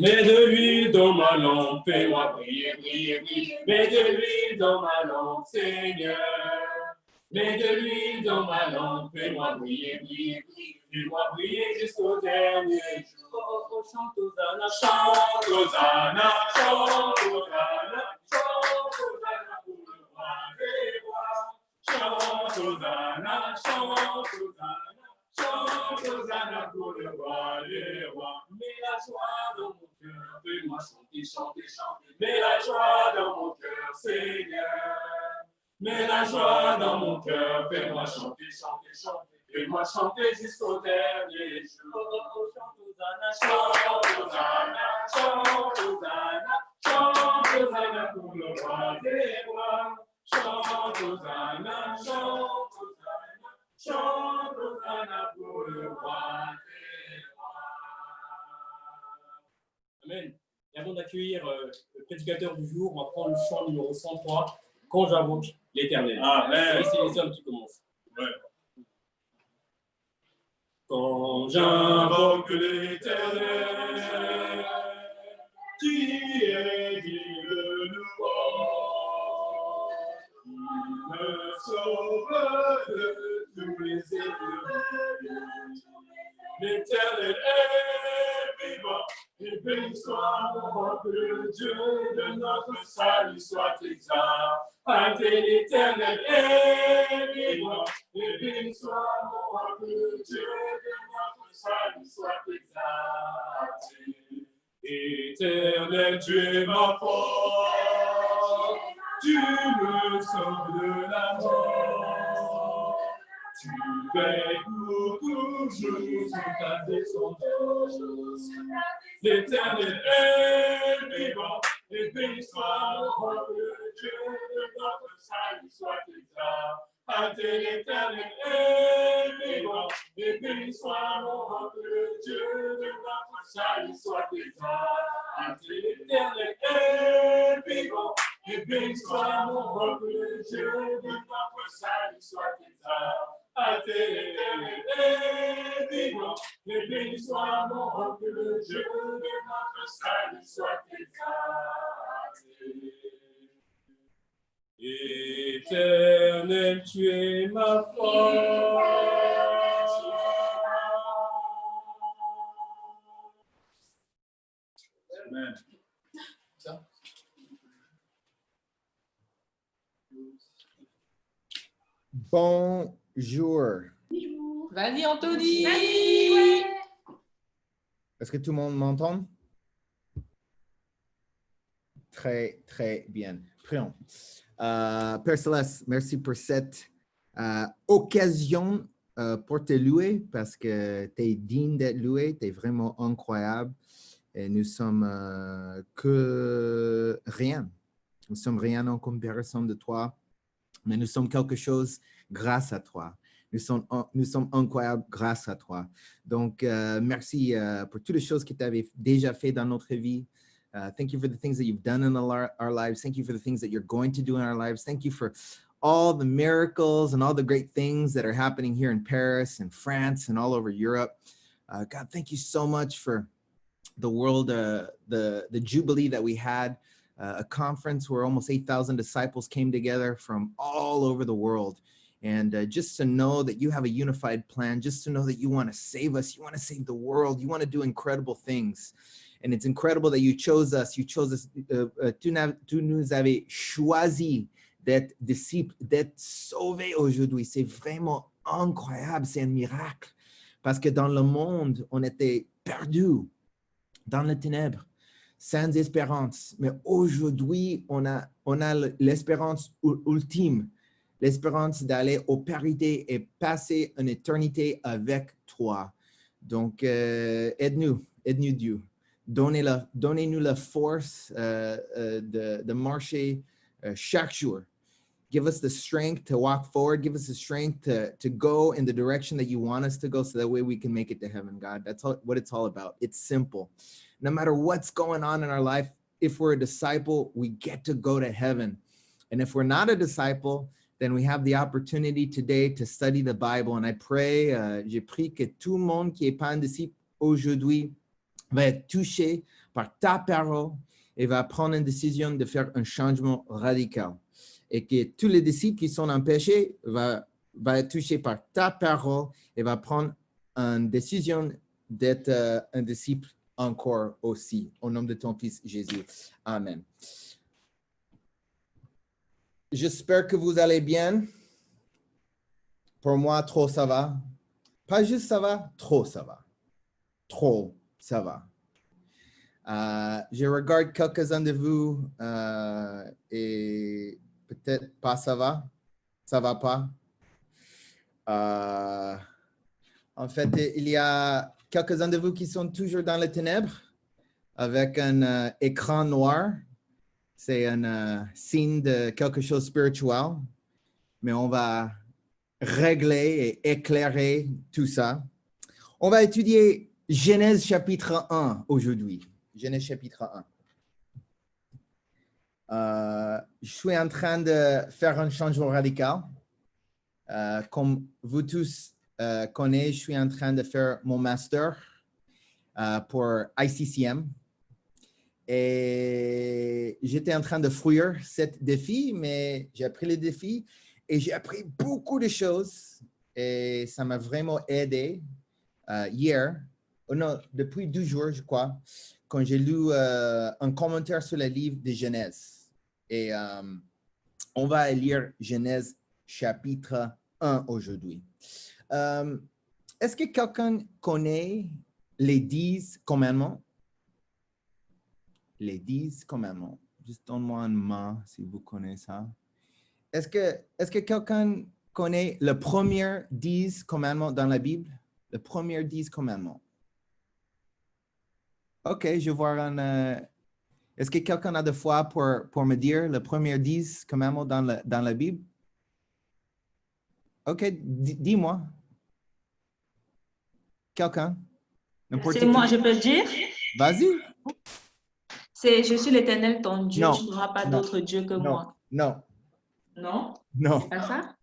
Mets de l'huile dans ma lampe, fais-moi briller, briller, briller. Mets de l'huile dans ma lampe, Seigneur. Mets de l'huile dans ma lampe, fais-moi briller, briller, briller. Fais-moi briller jusqu'au dernier jour. Oh, oh, chante Hosanna, chante Hosanna, chante Hosanna, chante Hosanna pour le roi des rois. Chante Hosanna, chante Hosanna, chante Hosanna pour le roi des rois. Mets la joie dans mon cœur, fais-moi chanter, chanter, chanter. Mets la joie dans mon cœur, Seigneur. Mets la joie dans mon cœur, fais-moi chanter, chanter, chanter. Fais-moi chanter jusqu'au dernier jour. Oh, oh, oh, chante Hosanna, chante Hosanna, chante Hosanna, chante Hosanna pour le roi des rois. Chante Hosanna, chante Hosanna, chante Hosanna pour le roi des rois. Amen. Et avant d'accueillir le prédicateur du jour, on va prendre le chant numéro 103, Quand j'invoque l'Éternel. Amen. Et c'est les hommes qui commencent. Ouais. Quand j'invoque l'Éternel, qui est digne de louange, il me sauve de tous les ennemis. L'Éternel est vivant, et béni soit mon roi, que le Dieu de notre salut soit exalté. L'Éternel est vivant, et béni soit mon roi, que le Dieu de notre salut soit exalté. Éternel, tu es ma force, tu me sauves de la mort. Tu veilles pour toujours sur ta descendance. L'Éternel est vivant, et béni soit mon roi, que le Dieu de notre salut soit exalté. L'Éternel est vivant, et béni soit mon roi, que le Dieu de notre salut soit exalté. L'Éternel est vivant, et béni soit mon roi, que le Dieu de notre salut soit exalté. L'Éternel est vivant, et béni soit mon roi, que le Dieu de notre salut soit exalté. Éternel, tu es ma force. Amen. Bonjour. Vas-y, Anthony. Est-ce que tout le monde m'entend? Très, très bien. Prions. Père Céleste, merci pour cette occasion pour te louer parce que tu es digne d'être loué, tu es vraiment incroyable et nous sommes que rien. Nous sommes rien en comparaison de toi, mais nous sommes quelque chose grâce à toi. Nous sommes incroyables grâce à toi. Donc, merci pour toutes les choses que tu avais déjà fait dans notre vie. Thank you for the things that you've done in our lives. Thank you for the things that you're going to do in our lives. Thank you for all the miracles and all the great things that are happening here in Paris and France and all over Europe. God, thank you so much for the world, the Jubilee that we had, a conference where almost 8,000 disciples came together from all over the world. And just to know that you have a unified plan, just to know that you want to save us, you want to save the world, you want to do incredible things. And it's incredible that you chose us. Tu nous avais choisi d'être disciples, d'être sauvés aujourd'hui. C'est vraiment incroyable, c'est un miracle. Parce que dans le monde, on était perdus dans les ténèbres, sans espérance. Mais aujourd'hui, on a l'espérance ultime, l'espérance d'aller au paradis et passer une éternité avec toi. Donc, aide-nous Dieu. Donnez-nous la force de marcher chaque jour. Give us the strength to walk forward. Give us the strength to go in the direction that you want us to go so that way we can make it to heaven, God. That's what it's all about. It's simple. No matter what's going on in our life, if we're a disciple, we get to go to heaven. And if we're not a disciple, then we have the opportunity today to study the Bible. And I pray, j'ai prié que tout le monde qui n'est pas un disciple aujourd'hui va être touché par ta parole et va prendre une décision de faire un changement radical. Et que tous les disciples qui sont en péché va être touché par ta parole et va prendre une décision d'être un disciple encore aussi. Au nom de ton Fils Jésus. Amen. J'espère que vous allez bien. Pour moi, trop ça va. Pas juste ça va, trop ça va. Trop ça va. Je regarde quelques-uns de vous et peut-être pas ça va pas. En fait, il y a quelques-uns de vous qui sont toujours dans les ténèbres avec un écran noir. C'est un signe de quelque chose de spirituel, mais on va régler et éclairer tout ça. On va étudier Genèse chapitre 1 aujourd'hui. Genèse chapitre 1. Je suis en train de faire un changement radical. Comme vous tous connaissez, je suis en train de faire mon master pour ICCM. Et j'étais en train de fuir ce défi, mais j'ai appris le défi et j'ai appris beaucoup de choses. Et ça m'a vraiment aidé hier, non, depuis 2 jours, je crois, quand j'ai lu un commentaire sur le livre de Genèse. Et on va lire Genèse chapitre 1 aujourd'hui. Est-ce que quelqu'un connaît les 10 commandements? Les 10 commandements. Juste donne-moi une main si vous connaissez ça. Est-ce que quelqu'un connaît le premier 10 commandements dans la Bible? Le premier 10 commandements. OK, je vois un... Est-ce que quelqu'un a de foi pour me dire le premier 10 commandements dans la Bible? OK, dis-moi. Quelqu'un? C'est moi, je peux dire? Vas-y. C'est je suis l'Éternel ton Dieu, Non. tu n'auras pas d'autre Dieu que moi. Non. Non? Non. C'est pas ça?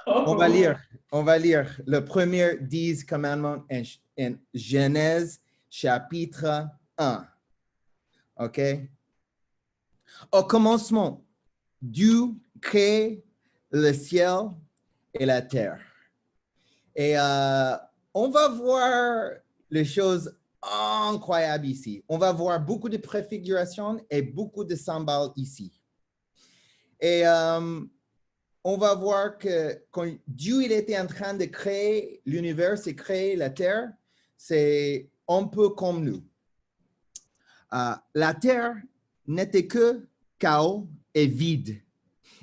On va lire le premier 10 commandements en Genèse chapitre 1. OK? Au commencement, Dieu crée le ciel et la terre. Et on va voir les choses incroyables ici. On va voir beaucoup de préfigurations et beaucoup de symboles ici. Et on va voir que quand Dieu il était en train de créer l'univers et créer la terre, c'est un peu comme nous. La terre n'était que chaos et vide.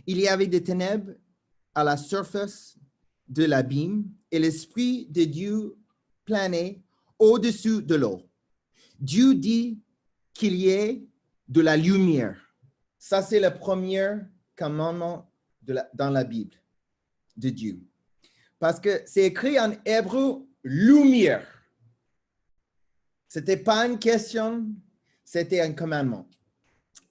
Il y avait des ténèbres à la surface de l'abîme et l'Esprit de Dieu planait au-dessus de l'eau. Dieu dit qu'il y ait de la lumière. Ça, c'est le premier commandement dans la Bible de Dieu. Parce que c'est écrit en hébreu, lumière. Ce n'était pas une question, c'était un commandement.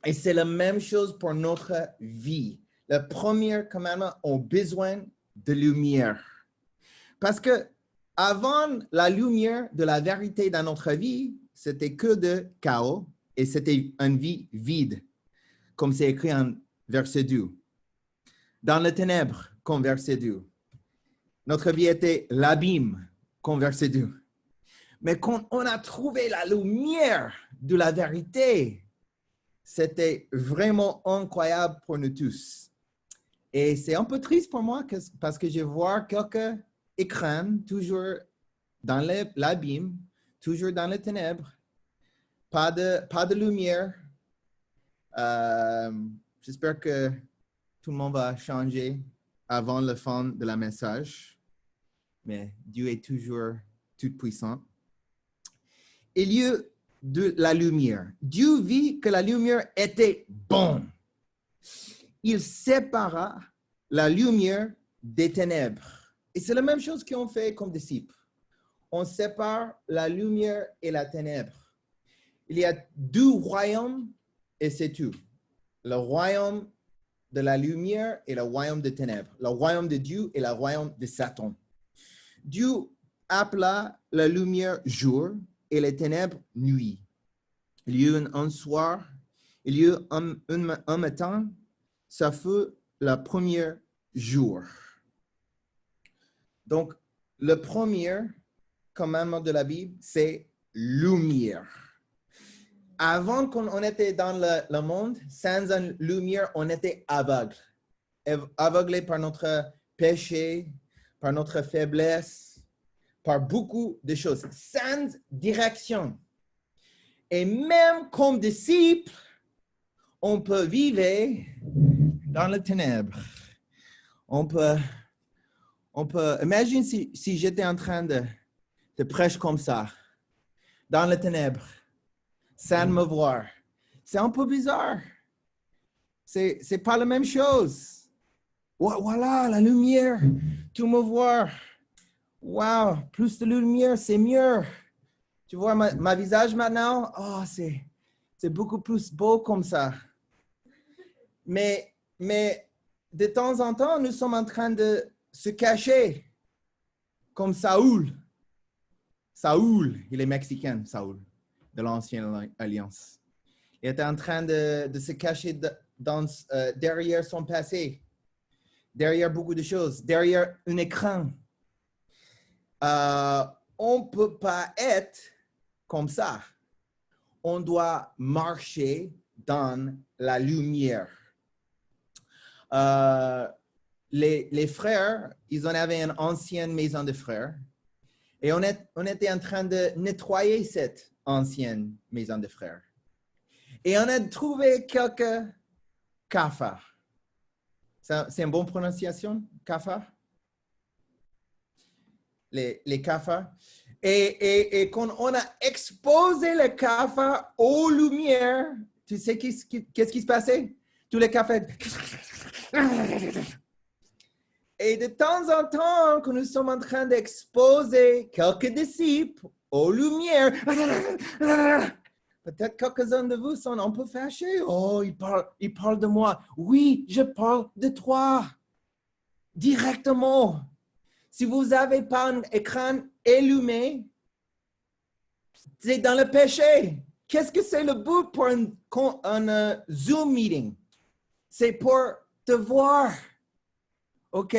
Et c'est la même chose pour notre vie. Le premier commandement a besoin de lumière. Parce que avant la lumière de la vérité dans notre vie, c'était que de chaos et c'était une vie vide, comme c'est écrit en verset 2. Dans les ténèbres, comme verset 2. Notre vie était l'abîme, comme verset 2. Mais quand on a trouvé la lumière de la vérité, c'était vraiment incroyable pour nous tous. Et c'est un peu triste pour moi parce que je vois quelques écrans toujours dans l'abîme, toujours dans les ténèbres, pas de lumière. J'espère que tout le monde va changer avant la fin de la message. Mais Dieu est toujours tout-puissant. Il y a de la lumière. Dieu vit que la lumière était bonne. Il sépara la lumière des ténèbres. Et c'est la même chose qu'on fait comme disciples. On sépare la lumière et la ténèbre. Il y a 2 royaumes et c'est tout. Le royaume de la lumière et le royaume des ténèbres, le royaume de Dieu et le royaume de Satan. Dieu appela la lumière jour et les ténèbres nuit. Il y eut un soir, il y eut un matin, ça fut le premier jour. Donc, le premier commandement de la Bible, c'est lumière. Avant qu'on était dans le monde, sans une lumière, on était aveugle. Aveuglé par notre péché, par notre faiblesse, par beaucoup de choses, sans direction. Et même comme disciples, on peut vivre dans les ténèbres. On peut imagine si j'étais en train de prêcher comme ça, dans les ténèbres, sans me voir. C'est un peu bizarre. C'est pas la même chose. Voilà, la lumière, tu me vois. Wow, plus de lumière, c'est mieux. Tu vois ma visage maintenant? Oh, c'est beaucoup plus beau comme ça. Mais de temps en temps, nous sommes en train de se cacher, comme Saoul. Saoul, il est mexicain, Saoul, de l'Ancienne Alliance. Il était en train de se cacher derrière son passé, derrière beaucoup de choses, derrière un écran. On ne peut pas être comme ça. On doit marcher dans la lumière. Les frères, ils en avaient une ancienne maison de frères. Et on était en train de nettoyer cette ancienne maison de frères. Et on a trouvé quelques cafards. C'est une bonne prononciation, cafards? Les cafards. Et quand on a exposé les cafards aux lumières, tu sais qu'est-ce qui se passait? Tous les cafards. Et de temps en temps, quand nous sommes en train d'exposer quelques disciples aux lumières, peut-être quelques-uns de vous sont un peu fâchés. Oh, il parle de moi. Oui, je parle de toi. Directement. Si vous n'avez pas un écran allumé, c'est dans le péché. Qu'est-ce que c'est le but pour un Zoom meeting? C'est pour te voir. OK?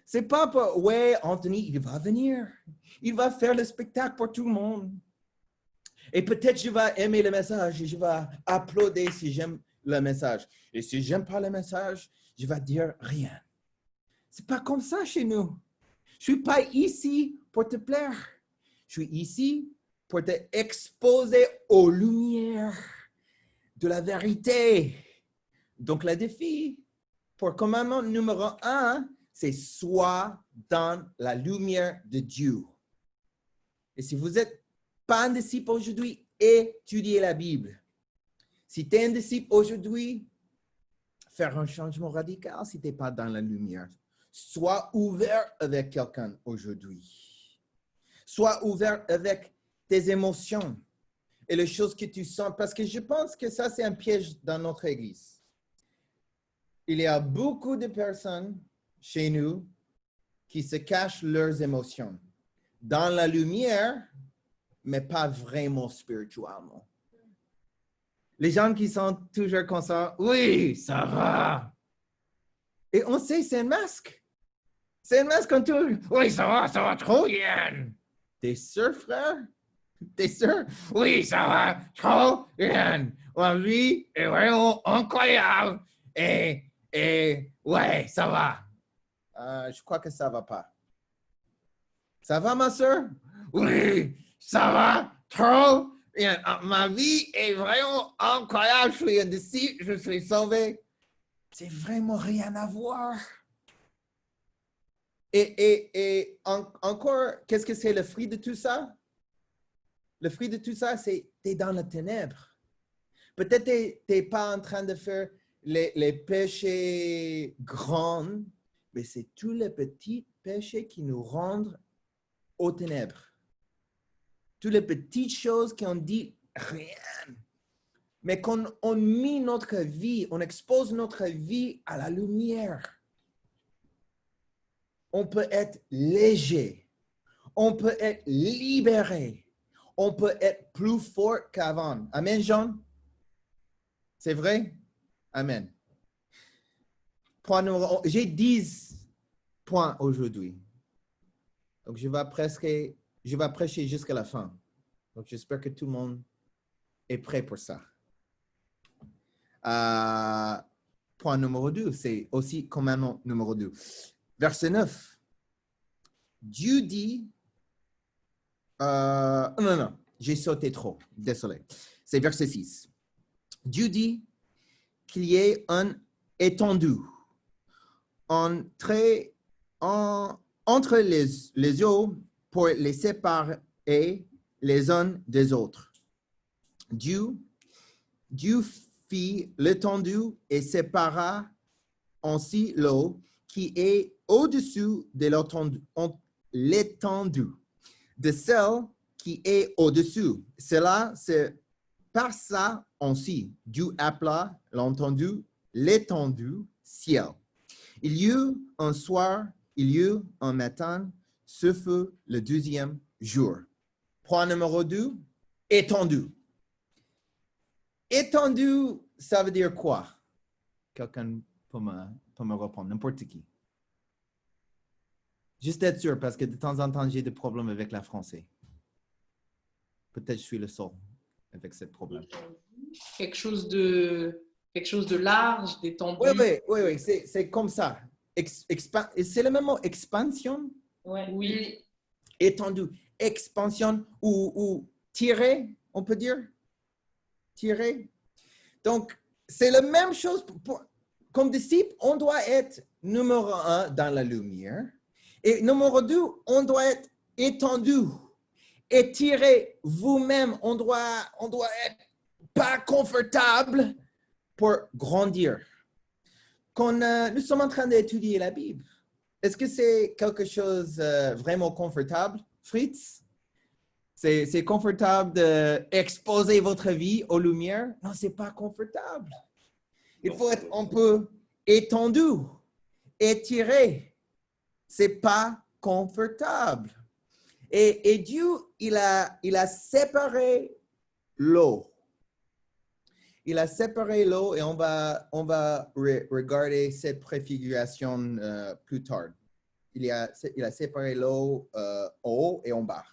C'est pas pour, ouais, Anthony, il va venir. Il va faire le spectacle pour tout le monde. Et peut-être je vais aimer le message et je vais applaudir si j'aime le message. Et si j'aime pas le message, je vais dire rien. C'est pas comme ça chez nous. Je suis pas ici pour te plaire. Je suis ici pour te exposer aux lumières de la vérité. Donc, le défi pour commandement numéro 1, c'est sois dans la lumière de Dieu. Et si vous n'êtes pas un disciple aujourd'hui, étudiez la Bible. Si tu es un disciple aujourd'hui, faire un changement radical si tu n'es pas dans la lumière. Sois ouvert avec quelqu'un aujourd'hui. Sois ouvert avec tes émotions et les choses que tu sens. Parce que je pense que ça, c'est un piège dans notre Église. Il y a beaucoup de personnes chez nous qui se cachent leurs émotions dans la lumière, mais pas vraiment spirituellement. Les gens qui sont toujours comme ça, oui, ça va. Et on sait, c'est un masque. C'est un masque quand tu, oui, ça va trop bien. T'es sûr, frère? T'es sûr? Oui, ça va trop bien. La vie est vraiment incroyable. Et ouais, ça va. Je crois que ça va pas. Ça va, ma soeur? Oui, ça va trop bien. Ma vie est vraiment incroyable. Je suis un disciple, je suis sauvé. C'est vraiment rien à voir. Et encore, qu'est-ce que c'est le fruit de tout ça? Le fruit de tout ça, c'est tu es dans les ténèbres. Peut-être tu n'es pas en train de faire les péchés grands, mais c'est tous les petits péchés qui nous rendent aux ténèbres. Toutes les petites choses qui ont dit rien. mais quand on met notre vie, on expose notre vie à la lumière, on peut être léger, on peut être libéré, on peut être plus fort qu'avant. Amen, Jean? C'est vrai? Amen. Point numéro 1. J'ai 10 points aujourd'hui. Donc, je vais prêcher jusqu'à la fin. Donc, j'espère que tout le monde est prêt pour ça. Point numéro 2, c'est aussi commandement numéro 2. Verset 9. Dieu dit, non, j'ai sauté trop, désolé. C'est verset 6. Dieu dit qu'il y ait un étendu entre les eaux pour les séparer les uns des autres. Dieu fit l'étendue et sépara ainsi l'eau qui est au-dessus de l'étendue de celle qui est au-dessus. Cela c'est par ça ainsi. Dieu appela l'étendue ciel. Il y eut un soir, il y eut un matin, ce fut le 12e jour. Point numéro 2, étendu. Étendu, ça veut dire quoi? Quelqu'un peut me répondre, n'importe qui. Juste être sûr, parce que de temps en temps, j'ai des problèmes avec le français. Peut-être je suis le seul avec ce problème. Quelque chose de large, d'étendu. Oui, c'est comme ça. C'est le même mot, expansion? Oui. Étendu, expansion ou tirer, on peut dire? Tirer. Donc, c'est la même chose. Comme disciple, on doit être numéro 1 dans la lumière. Et numéro 2, on doit être étendu. Étirer vous-même. On doit être pas confortable pour grandir. Quand nous sommes en train d'étudier la Bible, est-ce que c'est quelque chose vraiment confortable, Fritz? C'est confortable d'exposer votre vie aux lumières? Non, c'est pas confortable. Il faut être un peu étendu, étiré. C'est pas confortable. Et Dieu, il a séparé l'eau. Il a séparé l'eau et on va regarder cette préfiguration plus tard. Il a séparé l'eau en haut et en bas.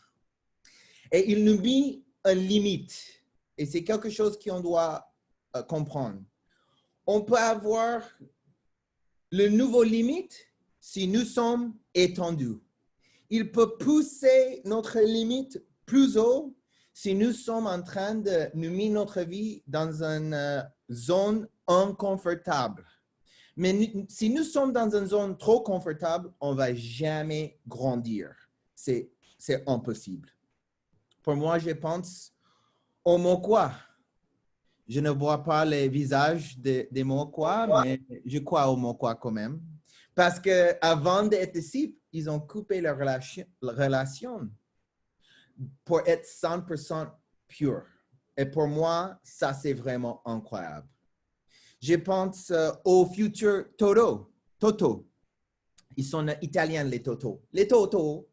Et il nous met une limite. Et c'est quelque chose qu'on doit comprendre. On peut avoir le nouveau limite si nous sommes étendus. Il peut pousser notre limite plus haut si nous sommes en train de nous mettre notre vie dans une zone inconfortable. Mais si nous sommes dans une zone trop confortable, on ne va jamais grandir. C'est impossible. Pour moi, je pense aux Moquois. Je ne vois pas les visages des Moquois, mais je crois aux Moquois quand même. Parce qu'avant d'être disciples, ils ont coupé leur relation pour être 100% pur. Et pour moi, ça, c'est vraiment incroyable. Je pense au futur Toto. Ils sont italiens, les Toto. Les Toto,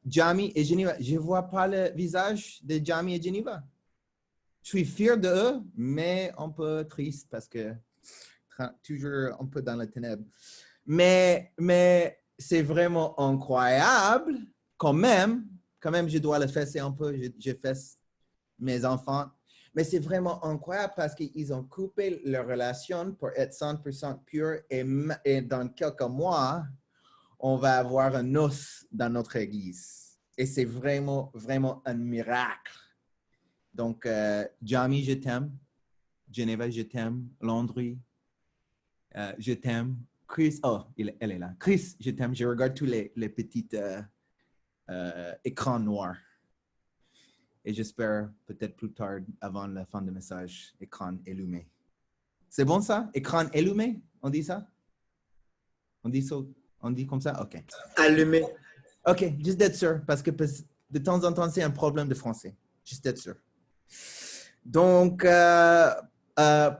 Jamie et Geneva. Je ne vois pas le visage de Jamie et Geneva. Je suis fier d'eux, mais un peu triste parce que toujours un peu dans les ténèbres. Mais c'est vraiment incroyable. Quand même, je dois le fesser un peu. Je fesse mes enfants. Mais c'est vraiment incroyable parce qu'ils ont coupé leur relation pour être 100% pur. Et dans quelques mois, on va avoir un os dans notre église. Et c'est vraiment, vraiment un miracle. Donc, Jamie, je t'aime. Geneva, je t'aime. Landry, je t'aime. Chris, elle est là. Chris, je t'aime. Je regarde tous les petits écrans noirs. Et j'espère peut-être plus tard, avant la fin du message, écran allumé. C'est bon ça? Écran allumé? On dit ça? On dit comme ça? OK. Allumé. OK, juste d'être sûr, parce que de temps en temps, c'est un problème de français. Juste d'être sûr. Donc,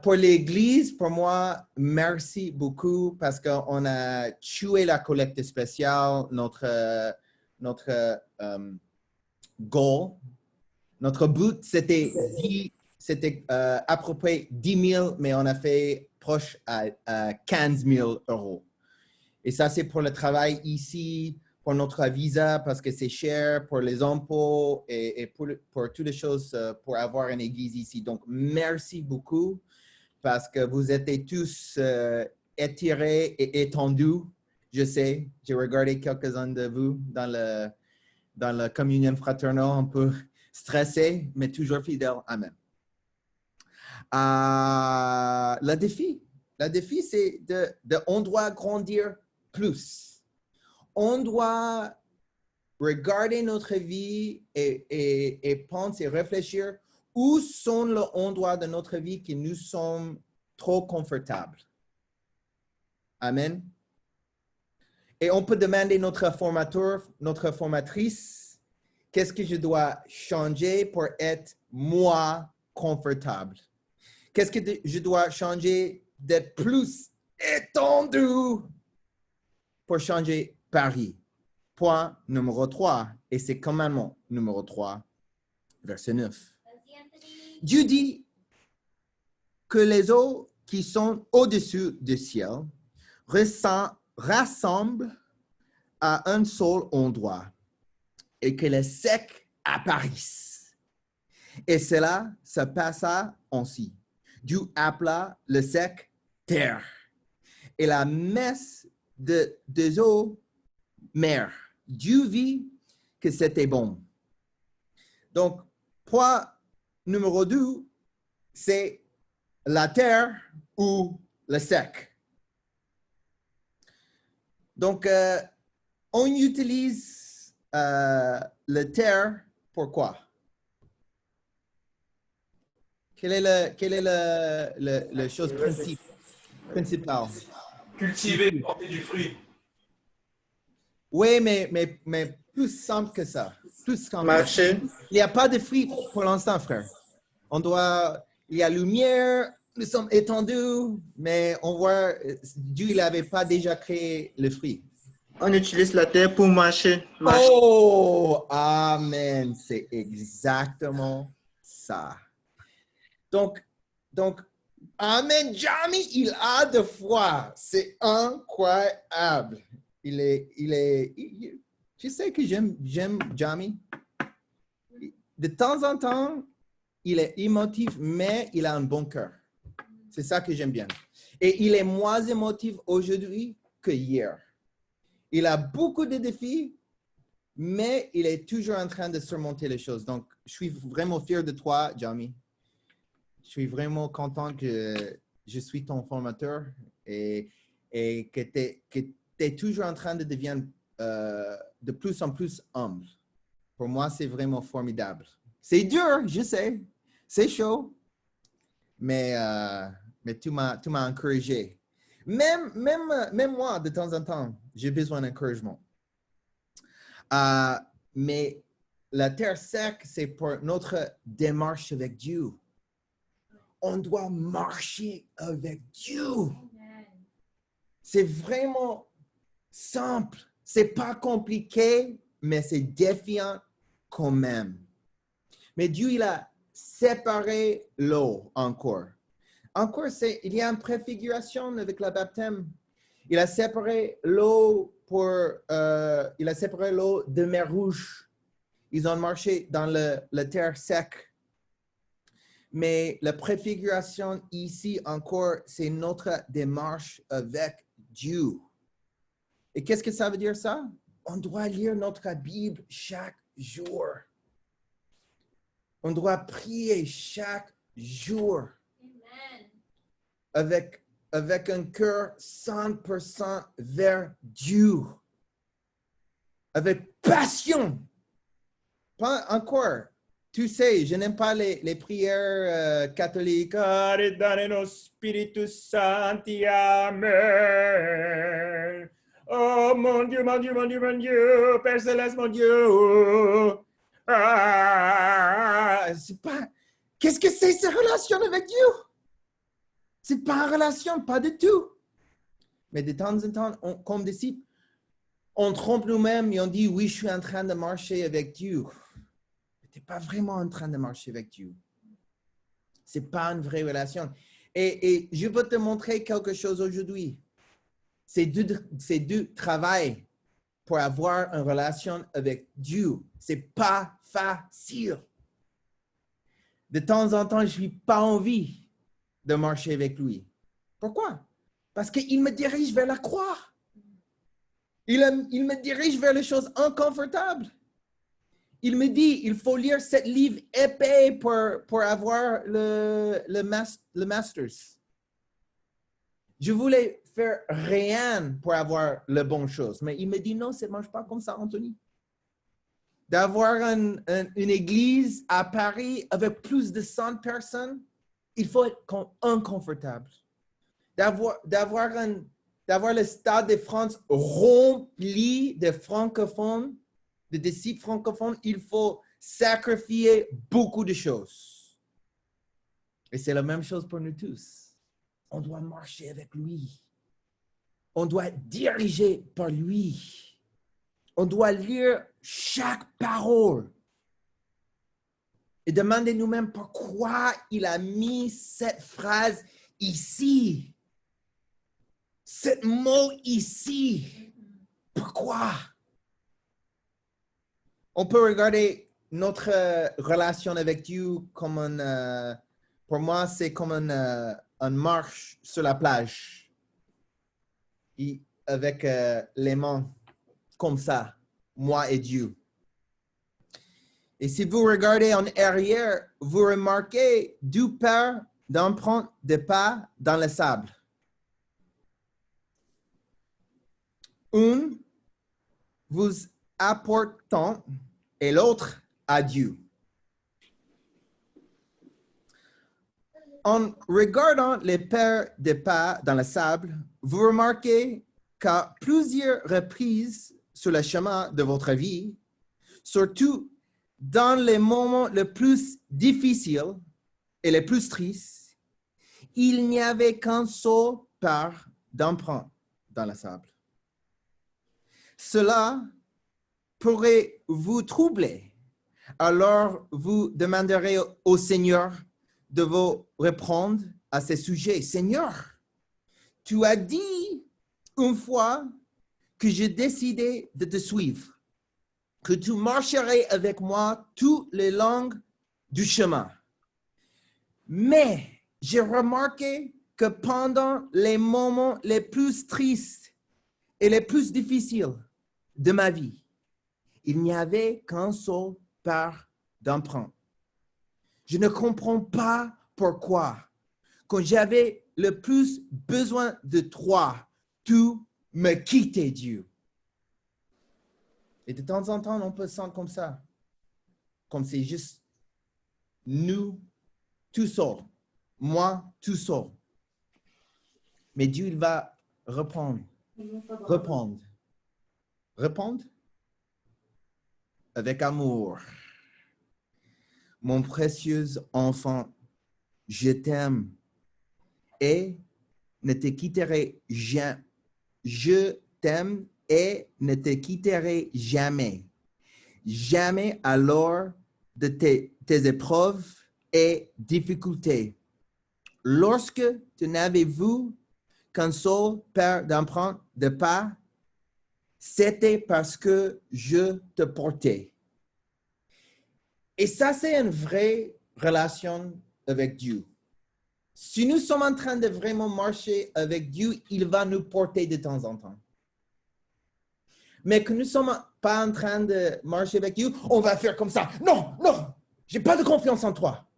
pour l'Église, pour moi, merci beaucoup parce qu'on a tué la collecte spéciale, notre goal. Notre but, c'était à peu près 10 000, mais on a fait proche à 15 000 euros. Et ça, c'est pour le travail ici, pour notre visa, parce que c'est cher, pour les impôts et pour toutes les choses pour avoir une église ici. Donc, merci beaucoup parce que vous êtes tous étirés et étendus. Je sais, j'ai regardé quelques-uns de vous dans la communion fraternelle, un peu stressé, mais toujours fidèle. Amen. Le défi, c'est on doit grandir plus. On doit regarder notre vie et penser, réfléchir où sont les endroits de notre vie que nous sommes trop confortables. Amen. Et on peut demander notre formateur, notre formatrice, qu'est-ce que je dois changer pour être moi confortable? Qu'est-ce que je dois changer d'être plus étendu pour changer Paris? Point numéro 3, et c'est commandement numéro 3, verset 9. Dieu dit que les eaux qui sont au-dessus du ciel rassemblent à un seul endroit et que les secs apparaissent. Et cela se passa ainsi. Dieu appela le sec terre et la messe des eaux mer. Dieu vit que c'était bon. Donc, point numéro 2, c'est la terre ou le sec. Donc, on utilise le terre pour quoi? Quelle est la chose principale? Cultiver, porter du fruit. Oui, mais plus simple que ça. Plus simple. Marcher. Il n'y a pas de fruits pour l'instant, frère. Il y a lumière, nous sommes étendus, mais on voit, Dieu n'avait pas déjà créé le fruit. On utilise la terre pour marcher. Oh, amen. C'est exactement ça. Donc, amen. Jamie, il a de foi. C'est incroyable. Tu sais que j'aime Jamie. De temps en temps, il est émotif, mais il a un bon cœur. C'est ça que j'aime bien. Et il est moins émotif aujourd'hui que hier. Il a beaucoup de défis, mais il est toujours en train de surmonter les choses. Donc, je suis vraiment fier de toi, Jamie. Je suis vraiment content que je suis ton formateur et que tu es toujours en train de devenir de plus en plus humble. Pour moi, c'est vraiment formidable. C'est dur, je sais. C'est chaud. Mais tu m'as encouragé. Même moi, de temps en temps, j'ai besoin d'encouragement. Mais la terre sec, c'est pour notre démarche avec Dieu. On doit marcher avec Dieu. C'est vraiment simple. C'est pas compliqué, mais c'est défiant quand même. Mais Dieu, il a séparé l'eau encore. Encore, il y a une préfiguration avec le baptême. Il a séparé l'eau de mer Rouge. Ils ont marché dans la terre sec. Mais la préfiguration ici encore, c'est notre démarche avec Dieu. Et qu'est-ce que ça veut dire ça? On doit lire notre Bible chaque jour. On doit prier chaque jour. Amen. Avec un cœur 100% vers Dieu. Avec passion. Pas encore. Tu sais, je n'aime pas les prières catholiques. Dane Spiritus Sancti, Amen. Oh mon Dieu, mon Dieu, mon Dieu, mon Dieu, Père Céleste, mon Dieu. C'est pas. Qu'est-ce que c'est cette relation avec Dieu? C'est pas une relation, pas du tout. Mais de temps en temps, comme disciples, on trompe nous-mêmes et on dit, oui, je suis en train de marcher avec Dieu. Tu n'es pas vraiment en train de marcher avec Dieu. Ce n'est pas une vraie relation. Et je veux te montrer quelque chose aujourd'hui. C'est du travail pour avoir une relation avec Dieu. Ce n'est pas facile. De temps en temps, je n'ai pas envie de marcher avec lui. Pourquoi? Parce qu'il me dirige vers la croix. Il me dirige vers les choses inconfortables. Il me dit, il faut lire ce livre épais pour avoir le master's. Je voulais faire rien pour avoir les bonnes choses. Mais il me dit, non, ça ne marche pas comme ça, Anthony. D'avoir une église à Paris avec plus de 100 personnes, il faut être inconfortable. D'avoir le Stade de France rempli de francophones, de disciples francophones, il faut sacrifier beaucoup de choses. Et c'est la même chose pour nous tous. On doit marcher avec lui. On doit être dirigé par lui. On doit lire chaque parole. Et demander nous-mêmes pourquoi il a mis cette phrase ici. Ce mot ici. Pourquoi? On peut regarder notre relation avec Dieu comme pour moi, c'est comme une marche sur la plage. Et avec les mains comme ça, moi et Dieu. Et si vous regardez en arrière, vous remarquez deux paires d'empreintes de pas dans le sable. Une vous apportant et l'autre à Dieu. En regardant les paires de pas dans le sable, vous remarquez qu'à plusieurs reprises sur le chemin de votre vie, surtout dans les moments les plus difficiles et les plus tristes, il n'y avait qu'un seul paire d'empreintes dans le sable. Cela pourrait vous troubler. Alors, vous demanderez au Seigneur de vous répondre à ce sujet. Seigneur, tu as dit une fois que j'ai décidé de te suivre, que tu marcherais avec moi tous les longs du chemin. Mais j'ai remarqué que pendant les moments les plus tristes et les plus difficiles de ma vie, il n'y avait qu'un seul paire d'empreintes. Je ne comprends pas pourquoi, quand j'avais le plus besoin de toi, tu me quittais, Dieu. Et de temps en temps, on peut se sentir comme ça. Comme c'est juste nous tout seuls. Moi tout seul. Mais Dieu, il va répondre. Répondre avec amour. Mon précieux enfant, je t'aime et ne te quitterai jamais. Je t'aime et ne te quitterai jamais. Jamais à l'heure de tes épreuves et difficultés. Lorsque tu n'avais vu qu'un seul paire d'empreintes de pas, c'était parce que je te portais. Et ça, c'est une vraie relation avec Dieu. Si nous sommes en train de vraiment marcher avec Dieu, il va nous porter de temps en temps. Mais que nous ne sommes pas en train de marcher avec Dieu, on va faire comme ça. Non, non, je n'ai pas de confiance en toi.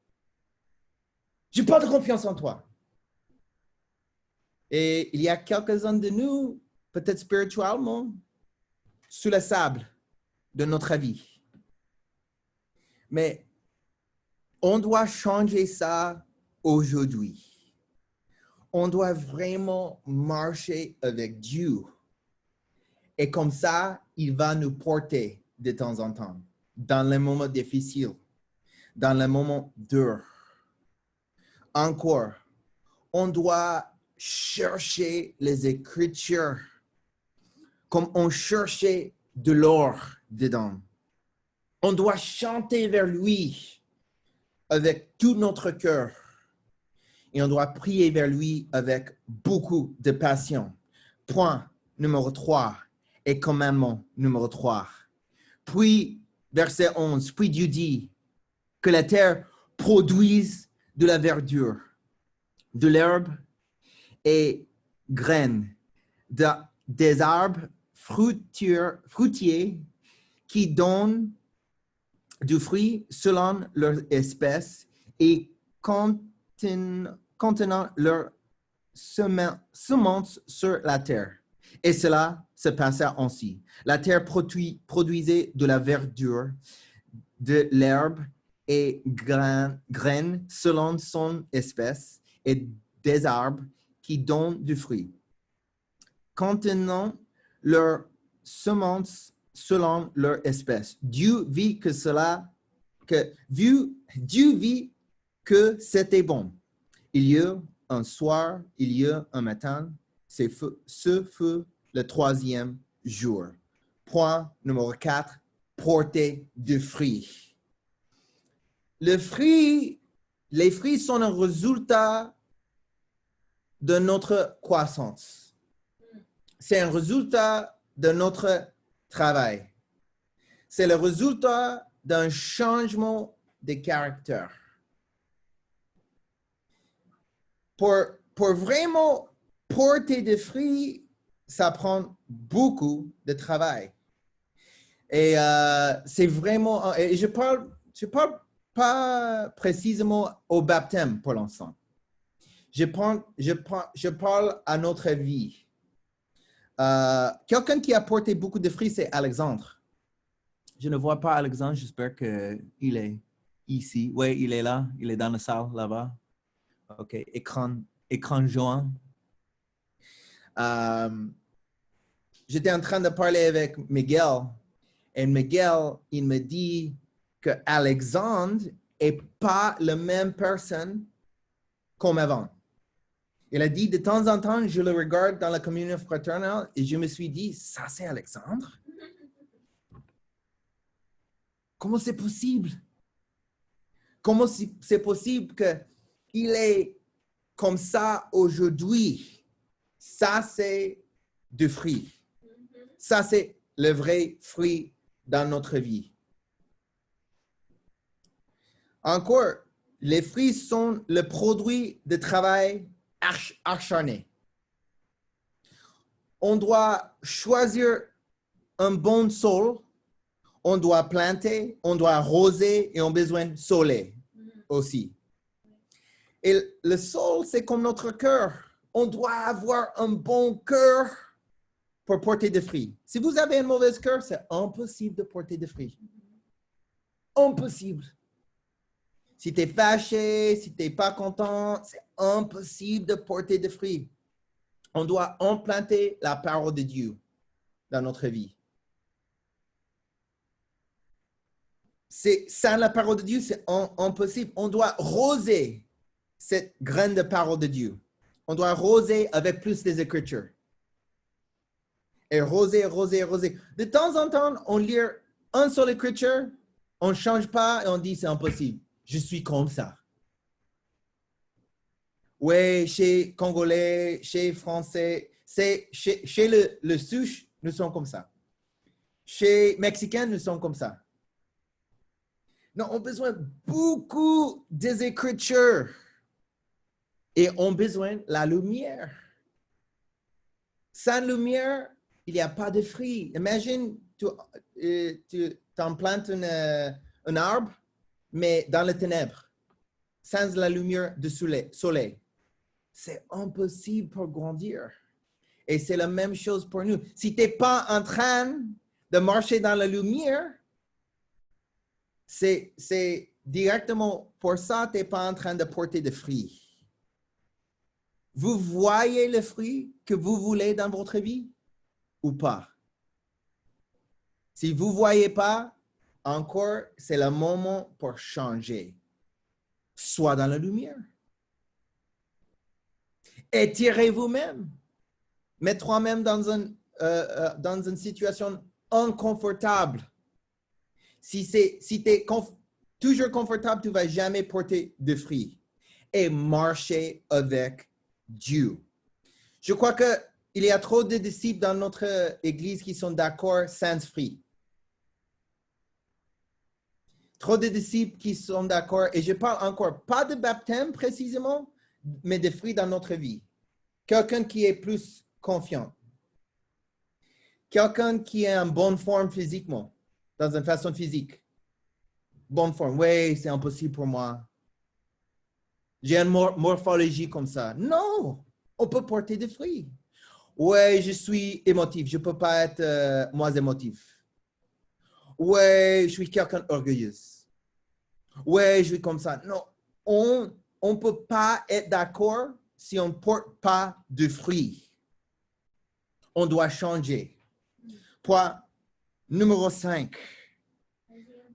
Je n'ai pas de confiance en toi. Et il y a quelques-uns de nous, peut-être spirituellement, sous le sable de notre vie. Mais on doit changer ça aujourd'hui. On doit vraiment marcher avec Dieu. Et comme ça, il va nous porter de temps en temps, dans les moments difficiles, dans les moments durs. Encore, on doit chercher les Écritures comme on cherchait de l'or dedans. On doit chanter vers lui avec tout notre cœur. Et on doit prier vers lui avec beaucoup de passion. Point numéro 3 et commandement numéro 3. Puis, verset 11, puis Dieu dit que la terre produise de la verdure, de l'herbe et graines, des arbres fruitiers qui donnent du fruit selon leur espèce et contenant leur semence sur la terre. Et cela se passa ainsi. La terre produisait de la verdure, de l'herbe et graines selon son espèce, et des arbres qui donnent du fruit, contenant leur semence selon leur espèce. Dieu vit que c'était bon. Il y a un soir, il y a un matin, ce fut le 3e jour. Point numéro 4, porter du fruit. Les fruits sont un résultat de notre croissance. C'est un résultat de notre travail. C'est le résultat d'un changement de caractère. Pour vraiment porter des fruits, ça prend beaucoup de travail. Et c'est vraiment... Et je parle pas précisément au baptême pour l'instant. Je parle à notre vie. Quelqu'un qui a porté beaucoup de fruits, c'est Alexandre. Je ne vois pas Alexandre, j'espère qu'il est ici. Oui, il est là, il est dans la salle là-bas. OK, écran jaune. J'étais en train de parler avec Miguel, et Miguel, il me dit que Alexandre n'est pas la même personne comme avant. Il a dit, de temps en temps, je le regarde dans la communion fraternelle et je me suis dit, ça c'est Alexandre? Comment c'est possible? Comment c'est possible qu'il est comme ça aujourd'hui? Ça, c'est du fruit. Ça, c'est le vrai fruit dans notre vie. Encore, les fruits sont le produit de travail acharné. On doit choisir un bon sol, on doit planter, on doit arroser et on a besoin de soleil aussi. Et le sol, c'est comme notre cœur. On doit avoir un bon cœur pour porter des fruits. Si vous avez un mauvais cœur, c'est impossible de porter des fruits. Impossible. Si tu es fâché, si tu n'es pas content, c'est impossible de porter des fruits. On doit implanter la parole de Dieu dans notre vie. Sans la parole de Dieu, c'est impossible. On doit arroser cette graine de parole de Dieu. On doit arroser avec plus des Écritures. Et arroser. De temps en temps, on lit un seul Écriture, on ne change pas et on dit c'est impossible. Je suis comme ça. Oui, chez Congolais, chez Français, chez le Souche, nous sommes comme ça. Chez Mexicains, nous sommes comme ça. Non, on a besoin beaucoup des Écritures. Et on a besoin de la lumière. Sans lumière, il n'y a pas de fruits. Imagine, tu plantes un arbre, mais dans les ténèbres, sans la lumière du soleil. C'est impossible pour grandir. Et c'est la même chose pour nous. Si tu n'es pas en train de marcher dans la lumière, c'est directement pour ça que tu n'es pas en train de porter de fruits. Vous voyez le fruit que vous voulez dans votre vie ou pas? Si vous ne voyez pas, encore, c'est le moment pour changer. Soit dans la lumière. Étirez vous-même. Mets toi-même dans une situation inconfortable. Si tu es toujours confortable, tu ne vas jamais porter de fruits. Et marcher avec Dieu. Je crois qu'il y a trop de disciples dans notre Église qui sont d'accord sans fruits. Trop de disciples qui sont d'accord, et je parle encore pas de baptême précisément, mais de fruits dans notre vie. Quelqu'un qui est plus confiant. Quelqu'un qui est en bonne forme physiquement, dans une façon physique. Bonne forme, oui, c'est impossible pour moi. J'ai une morphologie comme ça. Non, on peut porter des fruits. Oui, je suis émotif, je ne peux pas être moins émotif. Oui, je suis quelqu'un orgueilleuse. Oui, je suis comme ça. Non, on ne peut pas être d'accord si on ne porte pas de fruits. On doit changer. Point numéro 5.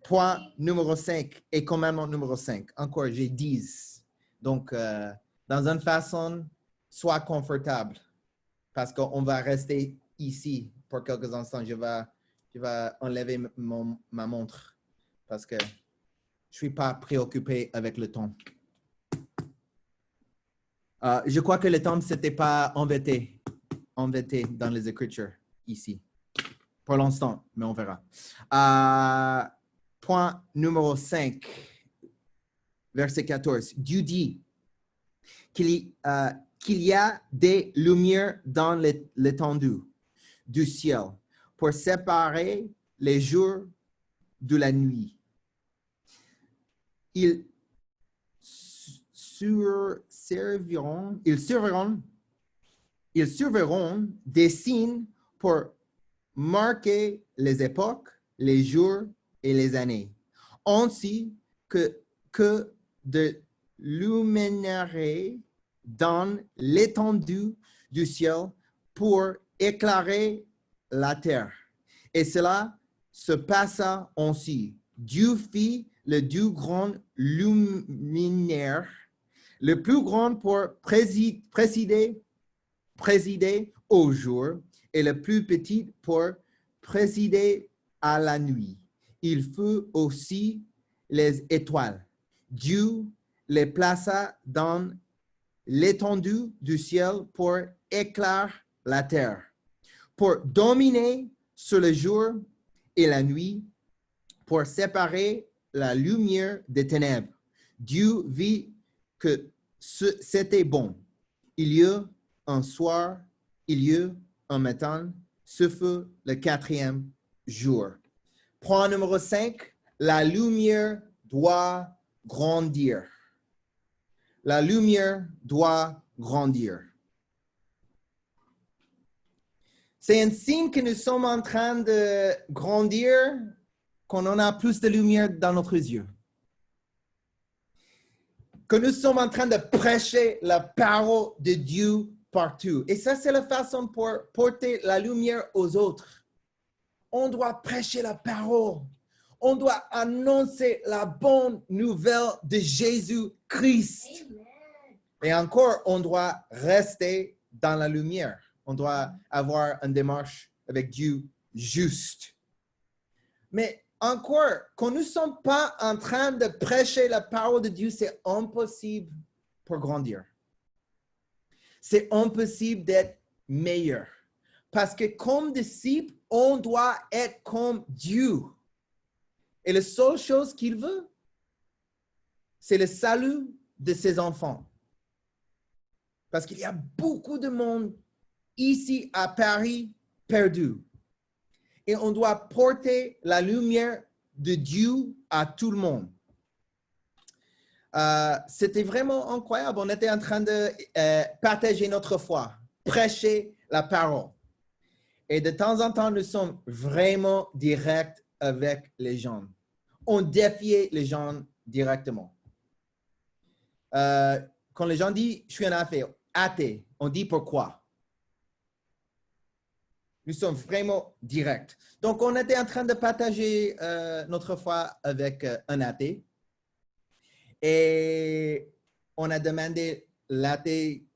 Point numéro 5 et commandement numéro 5. Encore, j'ai 10. Donc, dans une façon, sois confortable parce qu'on va rester ici pour quelques instants. Je vais enlever ma montre parce que je ne suis pas préoccupé avec le temps. Je crois que le temps, ce n'était pas embêté dans les Écritures ici. Pour l'instant, mais on verra. Point numéro 5, verset 14. Dieu dit qu'il y a des lumières dans l'étendue du ciel pour séparer les jours de la nuit. Ils surveilleront des signes pour marquer les époques, les jours et les années, ainsi que de luminaires dans l'étendue du ciel pour éclairer la terre. Et cela se passa ainsi. Dieu fit le deux grands luminaires, le plus grand pour présider au jour et le plus petit pour présider à la nuit. Il fut aussi les étoiles. Dieu les plaça dans l'étendue du ciel pour éclairer la terre, pour dominer sur le jour et la nuit, pour séparer la lumière des ténèbres. Dieu vit que c'était bon. Il y eut un soir, il y eut un matin, ce fut le 4e jour. Point numéro 5, la lumière doit grandir. La lumière doit grandir. C'est un signe que nous sommes en train de grandir quand on a plus de lumière dans notre yeux. Que nous sommes en train de prêcher la parole de Dieu partout. Et ça, c'est la façon pour porter la lumière aux autres. On doit prêcher la parole. On doit annoncer la bonne nouvelle de Jésus-Christ. Et encore, on doit rester dans la lumière. On doit avoir une démarche avec Dieu juste. Mais encore, quand nous ne sommes pas en train de prêcher la parole de Dieu, c'est impossible pour grandir. C'est impossible d'être meilleur. Parce que comme disciple, on doit être comme Dieu. Et la seule chose qu'il veut, c'est le salut de ses enfants. Parce qu'il y a beaucoup de monde ici à Paris perdu. Et on doit porter la lumière de Dieu à tout le monde. C'était vraiment incroyable. On était en train de partager notre foi, prêcher la parole. Et de temps en temps, nous sommes vraiment directs avec les gens. On défiait les gens directement. Quand les gens disent « je suis un athée », on dit pourquoi. Nous sommes vraiment directs. Donc, on était en train de partager notre foi avec un athée. Et on a demandé l'athée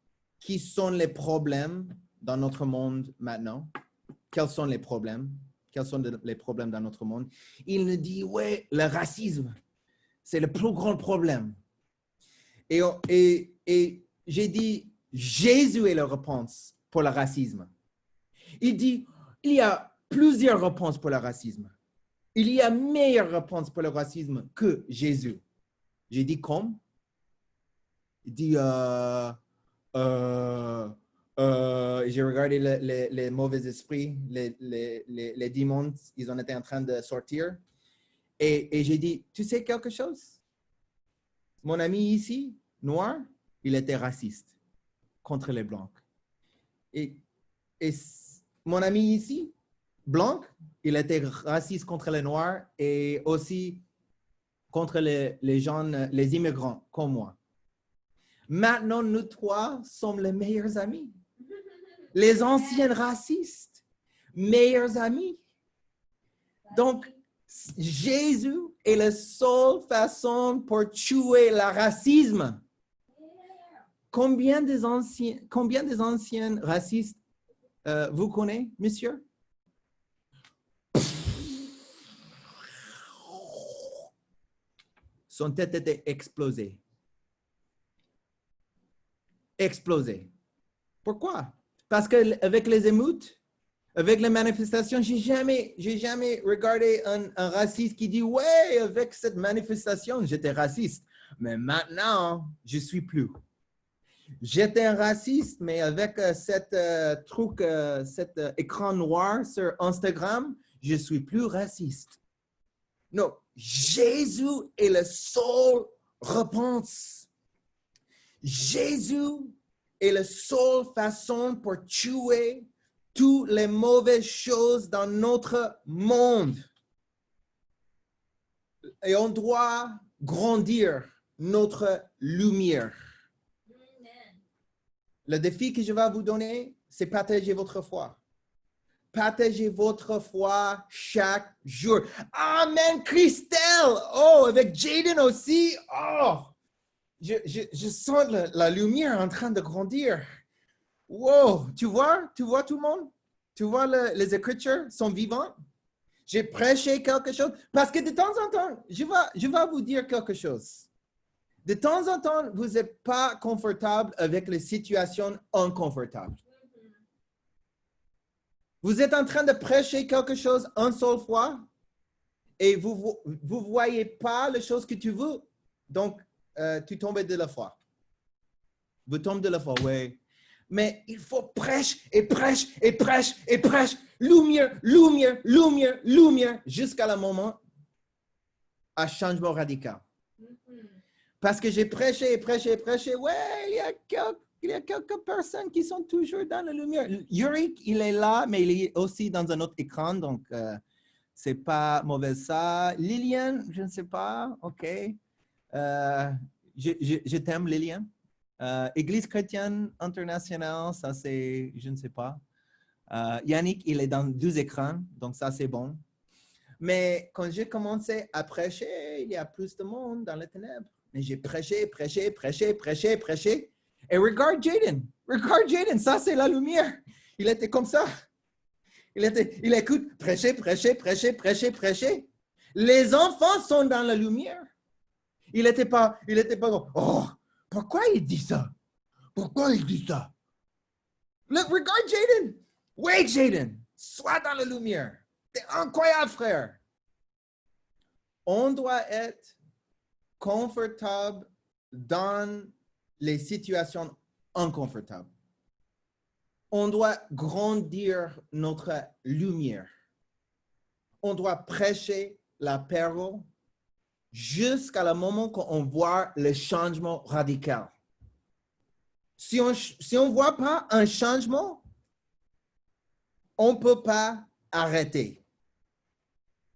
qui sont les problèmes dans notre monde maintenant? Quels sont les problèmes? Quels sont les problèmes dans notre monde? Il nous dit, ouais, le racisme, c'est le plus grand problème. Et j'ai dit, Jésus est la réponse pour le racisme. Il dit, il y a plusieurs réponses pour le racisme. Il y a meilleure réponse pour le racisme que Jésus. J'ai dit, comme? Il dit, j'ai regardé les mauvais esprits, les démons, ils en étaient en train de sortir. Et j'ai dit, tu sais quelque chose? Mon ami ici, noir, il était raciste contre les blancs. Et mon ami ici, blanc, il était raciste contre les noirs et aussi contre les gens, les immigrants comme moi. Maintenant, nous trois sommes les meilleurs amis. Les anciens racistes, meilleurs amis. Donc, Jésus est la seule façon pour tuer le racisme. Combien des anciens racistes vous connaissez, monsieur? Son tête était explosée. Explosée. Pourquoi? Parce qu'avec les émeutes, avec les manifestations, j'ai jamais regardé un raciste qui dit « Ouais, avec cette manifestation, j'étais raciste. Mais maintenant, je ne suis plus. » J'étais un raciste, mais avec cet écran noir sur Instagram, je ne suis plus raciste. Non, Jésus est la seule réponse. Jésus est la seule façon pour tuer toutes les mauvaises choses dans notre monde. Et on doit grandir notre lumière. Le défi que je vais vous donner, c'est partager votre foi. Partagez votre foi chaque jour. Amen, Christelle! Oh, avec Jaden aussi. Oh, je sens la lumière en train de grandir. Wow, tu vois tout le monde? Tu vois les écritures sont vivantes? J'ai prêché quelque chose. Parce que de temps en temps, je vais vous dire quelque chose. De temps en temps, vous n'êtes pas confortable avec les situations inconfortables. Vous êtes en train de prêcher quelque chose une seule fois et vous ne voyez pas les choses que tu veux. Donc, tu tombes de la foi. Vous tombez de la foi, oui. Mais il faut prêcher et prêcher et prêcher et prêcher. Lumière, lumière, lumière, lumière, jusqu'à le moment à changement radical. Parce que j'ai prêché et prêché et prêché. Ouais, il y a quelques personnes qui sont toujours dans la lumière. Yuri, il est là, mais il est aussi dans un autre écran, donc c'est pas mauvais ça. Liliane, je ne sais pas, ok. Je t'aime, Liliane. Église chrétienne internationale, ça c'est, je ne sais pas. Yannick, il est dans 2 écrans, donc ça c'est bon. Mais quand j'ai commencé à prêcher, il y a plus de monde dans les ténèbres. Mais j'ai prêché, prêché, prêché, prêché, prêché. Et regarde Jaden, ça c'est la lumière. Il était comme ça. Il écoute, prêcher, prêcher, prêcher, prêcher, prêcher. Les enfants sont dans la lumière. Il n'était pas comme, oh, pourquoi il dit ça? Pourquoi il dit ça? Look, regarde Jaden. Wait, Jaden, sois dans la lumière. T'es incroyable, frère. On doit être confortable dans les situations inconfortables. On doit grandir notre lumière. On doit prêcher la parole jusqu'à le moment qu'on voit le changement radical. Si on ne voit pas un changement, on ne peut pas arrêter.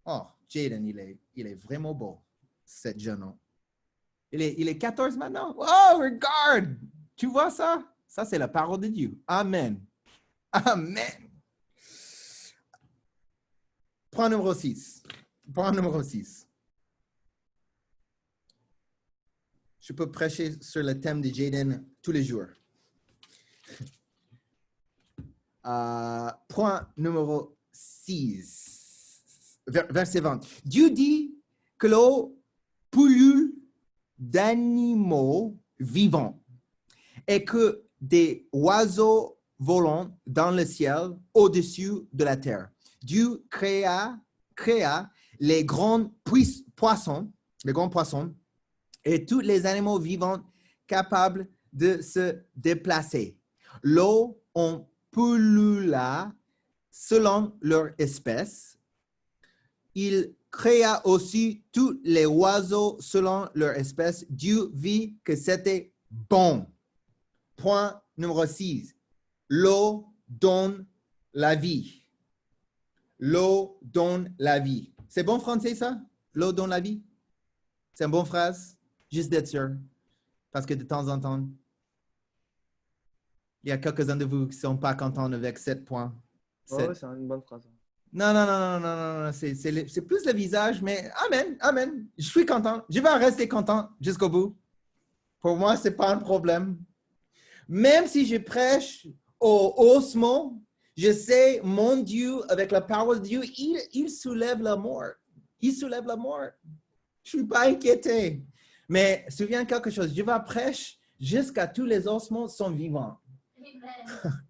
Oh, Jaden, il est vraiment beau, cet jeune homme. Il est 14 maintenant. Oh, regarde! Tu vois ça? Ça, c'est la parole de Dieu. Amen. Amen. Point numéro 6. Point numéro 6. Je peux prêcher sur le thème de Jaden tous les jours. Point numéro 6, verset 20. Dieu dit que l'eau pullule d'animaux vivants et que des oiseaux volent dans le ciel au-dessus de la terre. Dieu créa les grands poissons et tous les animaux vivants capables de se déplacer. L'eau en pullula selon leur espèce. Il créa aussi tous les oiseaux selon leur espèce. Dieu vit que c'était bon. Point numéro 6. L'eau donne la vie. L'eau donne la vie. C'est bon français, ça? L'eau donne la vie? C'est une bonne phrase? Juste d'être sûr. Parce que de temps en temps, il y a quelques-uns de vous qui ne sont pas contents avec 7 points. Ouais, c'est une bonne phrase. Non. C'est plus le visage, mais amen. Je suis content. Je vais rester content jusqu'au bout. Pour moi, ce n'est pas un problème. Même si je prêche au osmo, je sais, mon Dieu, avec la parole de Dieu, il soulève la mort. Il soulève la mort. Je ne suis pas inquiété. Mais souviens quelque chose, je vais prêcher jusqu'à tous les ossements sont vivants. Amen.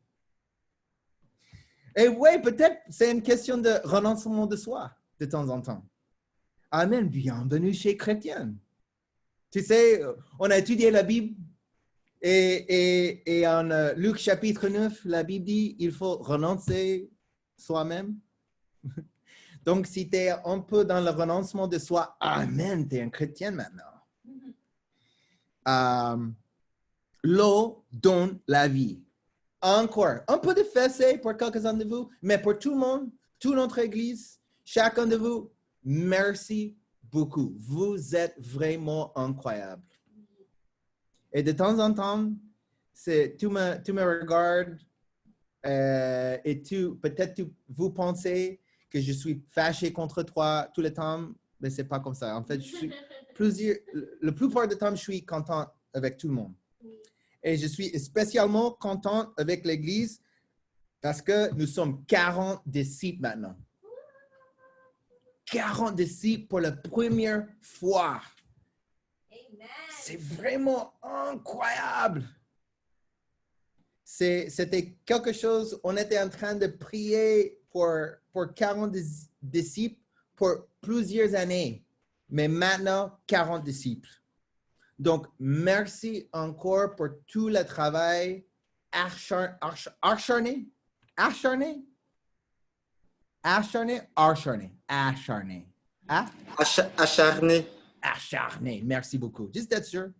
Et oui, peut-être c'est une question de renoncement de soi de temps en temps. Amen. Bienvenue chez Chrétien. Tu sais, on a étudié la Bible et en Luc chapitre 9, la Bible dit il faut renoncer soi-même. Donc, si tu es un peu dans le renoncement de soi, amen, tu es un chrétien maintenant. L'eau donne la vie. Encore, un peu de fessée pour quelques-uns de vous, mais pour tout le monde, toute notre Église, chacun de vous, merci beaucoup. Vous êtes vraiment incroyables. Et de temps en temps, tu me regardes et peut-être vous pensez que je suis fâché contre toi tout le temps, mais ce n'est pas comme ça. En fait, la plupart du temps, je suis content avec tout le monde. Et je suis spécialement content avec l'Église parce que nous sommes 40 disciples maintenant. 40 disciples pour la première fois. C'est vraiment incroyable. C'était quelque chose, on était en train de prier pour 40 disciples pour plusieurs années, mais maintenant 40 disciples. Donc, merci encore pour tout le travail acharné. Merci beaucoup. Juste d'être sûr.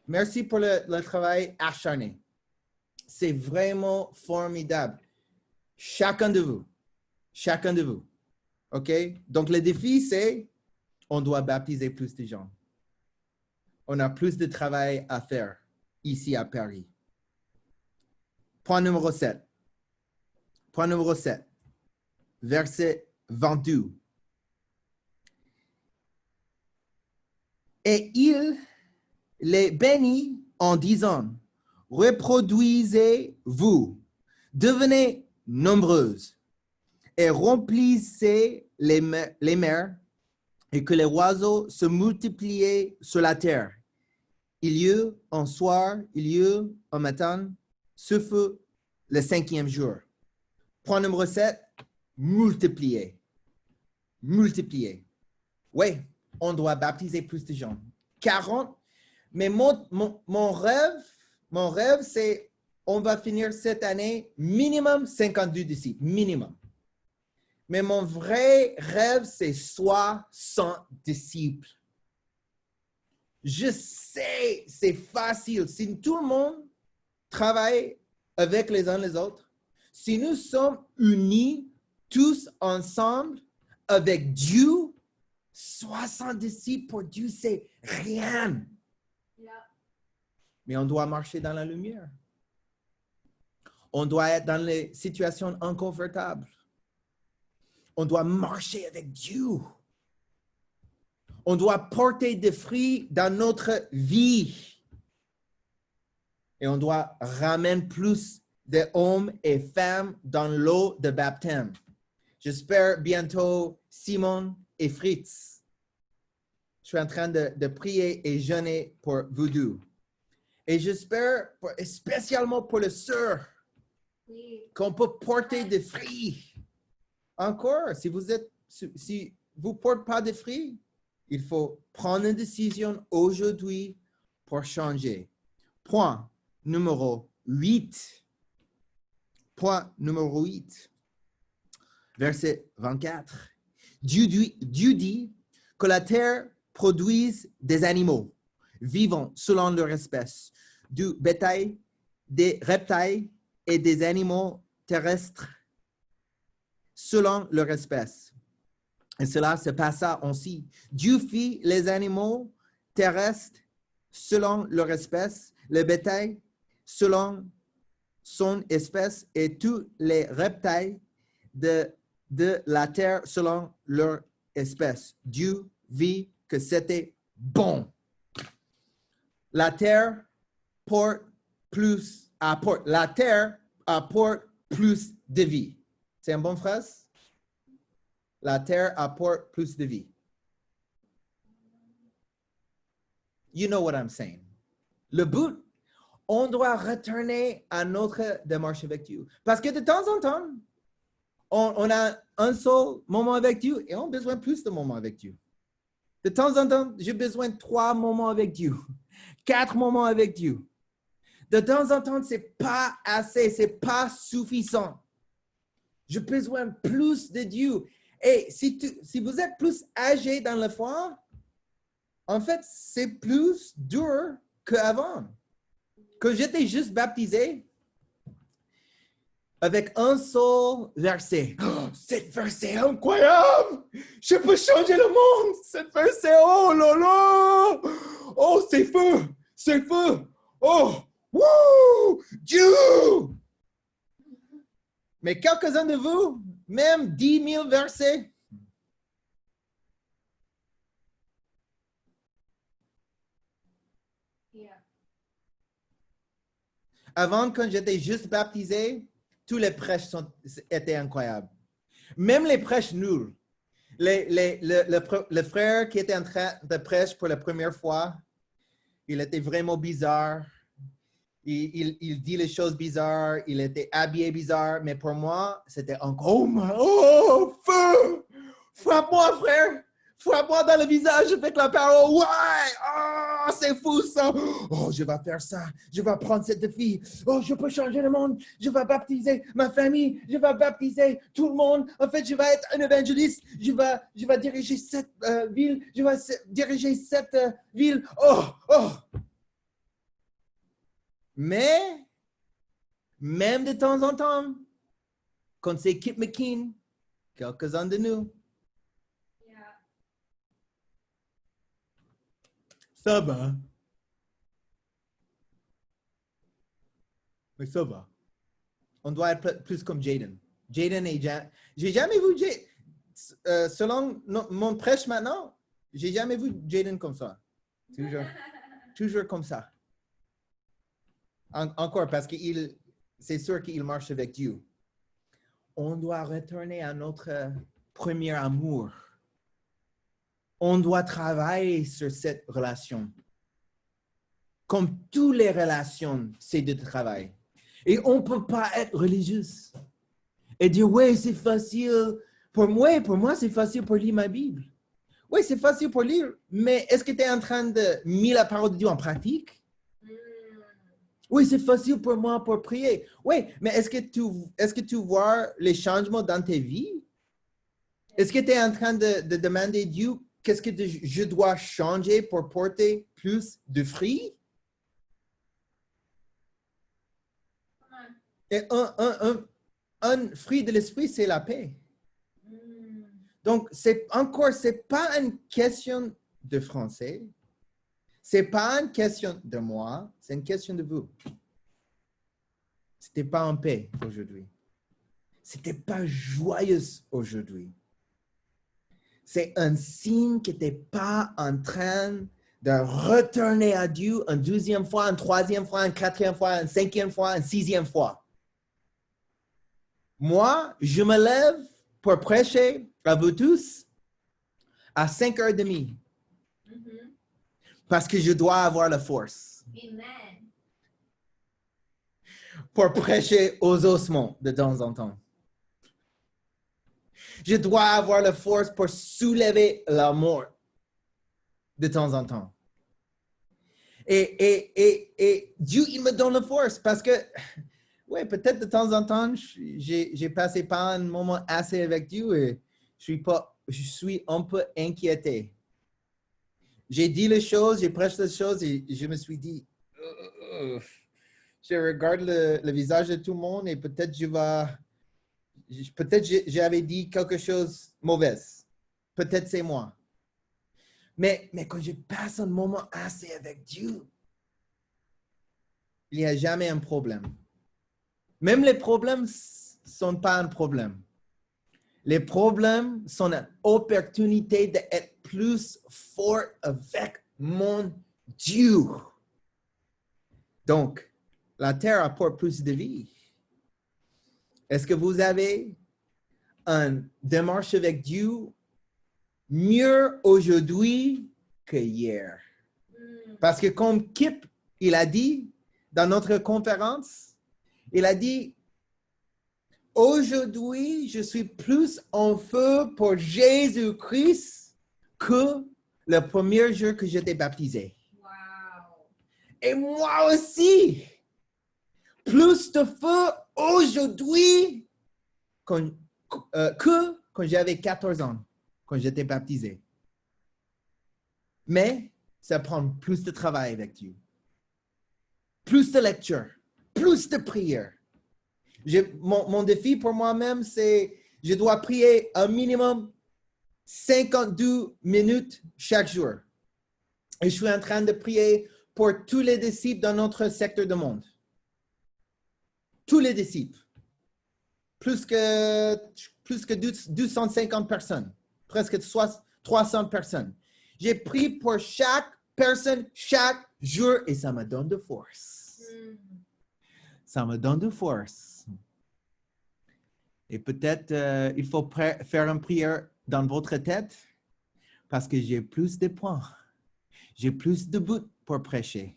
Merci pour le travail acharné. C'est vraiment formidable. Chacun de vous. OK? Donc, le défi, c'est on doit baptiser plus de gens. On a plus de travail à faire ici à Paris. Point numéro 7. Verset 22. Et il les bénit en disant, reproduisez-vous, devenez nombreuses et remplissez les mers et que les oiseaux se multiplient sur la terre. Il y eut un soir, il y eut un matin, ce fut le 5e jour. Point numéro 7, multiplier. Oui, on doit baptiser plus de gens. 40, mais mon rêve, c'est on va finir cette année minimum 52 disciples, minimum. Mais mon vrai rêve, c'est 60 disciples. Je sais, c'est facile. Si tout le monde travaille avec les uns les autres, si nous sommes unis tous ensemble avec Dieu, 60 disciples pour Dieu, c'est rien. Mais on doit marcher dans la lumière. On doit être dans les situations inconfortables. On doit marcher avec Dieu. On doit porter des fruits dans notre vie. Et on doit ramener plus d'hommes et femmes dans l'eau de baptême. J'espère bientôt Simon et Fritz. Je suis en train de prier et jeûner pour vous deux. Et j'espère, spécialement pour les sœurs, qu'on peut porter des fruits. Encore, si vous ne portez pas de fruits, il faut prendre une décision aujourd'hui pour changer. Point numéro 8. Point numéro 8. Verset 24. Dieu dit que la terre produise des animaux vivants selon leur espèce, du bétail, des reptiles et des animaux terrestres selon leur espèce. Et cela se passa ainsi. Dieu fit les animaux terrestres selon leur espèce, le bétail selon son espèce et tous les reptiles de la terre selon leur espèce. Dieu vit que c'était bon. La terre apporte plus de vie. C'est une bonne phrase? La terre apporte plus de vie. You know what I'm saying. Le but, on doit retourner à notre démarche avec Dieu. Parce que de temps en temps, on a un seul moment avec Dieu et on a besoin de plus de moments avec Dieu. De temps en temps, j'ai besoin de 3 moments avec Dieu, 4 moments avec Dieu. De temps en temps, ce n'est pas assez, ce n'est pas suffisant. J'ai besoin de plus de Dieu. Et si vous êtes plus âgé dans la foi, en fait, c'est plus dur qu'avant. Quand j'étais juste baptisé, avec un seul verset. Oh, cet verset incroyable! Je peux changer le monde! Cet verset, oh là là! Oh, c'est feu! C'est feu! Oh! Wouh! Dieu! Mais quelques-uns de vous, même 10 000 versets. Avant, quand j'étais juste baptisé, tous les prêches étaient incroyables. Même les prêches nuls. Le frère qui était en train de prêcher pour la première fois, il était vraiment bizarre. Il dit les choses bizarres. Il était habillé bizarre. Mais pour moi, c'était encore, oh, feu! Frappe-moi, frère! Frappe-moi dans le visage avec la parole. Ouais! Oh, c'est fou ça! Oh, je vais faire ça. Je vais prendre cette fille. Oh, je peux changer le monde. Je vais baptiser ma famille. Je vais baptiser tout le monde. En fait, je vais être un évangéliste. Je vais diriger cette ville. Je vais diriger cette ville. Oh, oh! Mais, même de temps en temps, quand c'est Kip McKean, quelques-uns de nous, ça va. Mais ça va. On doit être plus comme Jaden. Jaden et j'ai jamais vu selon mon prêche maintenant, j'ai jamais vu Jaden comme ça. Toujours comme ça. Encore parce que c'est sûr qu'il marche avec Dieu. On doit retourner à notre premier amour. On doit travailler sur cette relation. Comme toutes les relations, c'est de travail. Et on ne peut pas être religieux et dire, oui, c'est facile. Pour moi, c'est facile pour lire ma Bible. Oui, c'est facile pour lire, mais est-ce que tu es en train de mettre la parole de Dieu en pratique? Oui, c'est facile pour moi pour prier. Oui, mais est-ce que tu vois les changements dans ta vie? Est-ce que tu es en train de demander à Dieu qu'est-ce que je dois changer pour porter plus de fruits? Et un fruit de l'esprit, c'est la paix. Donc, c'est pas une question de français. C'est pas une question de moi, c'est une question de vous. C'était pas en paix aujourd'hui. C'était pas joyeux aujourd'hui. C'est un signe que tu n'es pas en train de retourner à Dieu une deuxième fois, une troisième fois, une quatrième fois, une cinquième fois, une sixième fois. Moi, je me lève pour prêcher à vous tous à 5h30 parce que je dois avoir la force Amen. pour prêcher aux ossements de temps en temps. Je dois avoir la force pour soulever la mort de temps en temps. Et Dieu, il me donne la force parce que, ouais, peut-être de temps en temps, j'ai passé pas un moment assez avec Dieu et je suis un peu inquiété. J'ai dit les choses, j'ai prêché les choses et je me suis dit, je regarde le visage de tout le monde et peut-être j'avais dit quelque chose de mauvais. Peut-être c'est moi. Mais quand je passe un moment assez avec Dieu, il n'y a jamais un problème. Même les problèmes ne sont pas un problème. Les problèmes sont une opportunité d'être plus fort avec mon Dieu. Donc, la terre apporte plus de vie. Est-ce que vous avez une démarche avec Dieu mieux aujourd'hui que hier? Parce que comme Kip, il a dit dans notre conférence, il a dit, aujourd'hui, je suis plus en feu pour Jésus-Christ que le premier jour que j'étais baptisé. Wow. Et moi aussi, plus de feu aujourd'hui que quand j'avais 14 ans, quand j'étais baptisé. Mais ça prend plus de travail avec Dieu. Plus de lecture, plus de prière. Mon défi pour moi-même, c'est je dois prier un minimum 52 minutes chaque jour. Et je suis en train de prier pour tous les disciples dans notre secteur de monde. Tous les disciples. Plus que 250 personnes. Presque 300 personnes. J'ai prié pour chaque personne, chaque jour, et ça me donne de force. Ça me donne de force. Et peut-être il faut faire une prière dans votre tête parce que j'ai plus de points. J'ai plus de buts pour prêcher.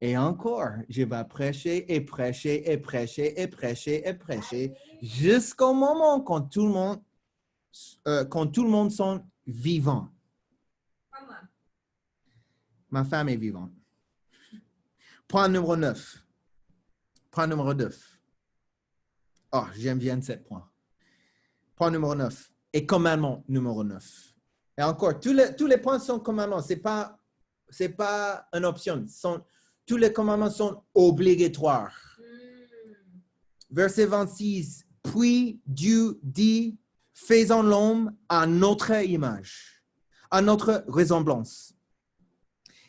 Et encore, je vais prêcher et prêcher et prêcher et prêcher et prêcher jusqu'au moment quand tout le monde sont vivants. Ma femme est vivante. Point numéro 9. Point numéro 9. Oh, j'aime bien ce point. Point numéro 9. Et commandement numéro 9. Et encore, tous les points sont commandements. Ce n'est pas une option. Tous les commandements sont obligatoires. Verset 26. Puis Dieu dit, faisons l'homme à notre image, à notre ressemblance,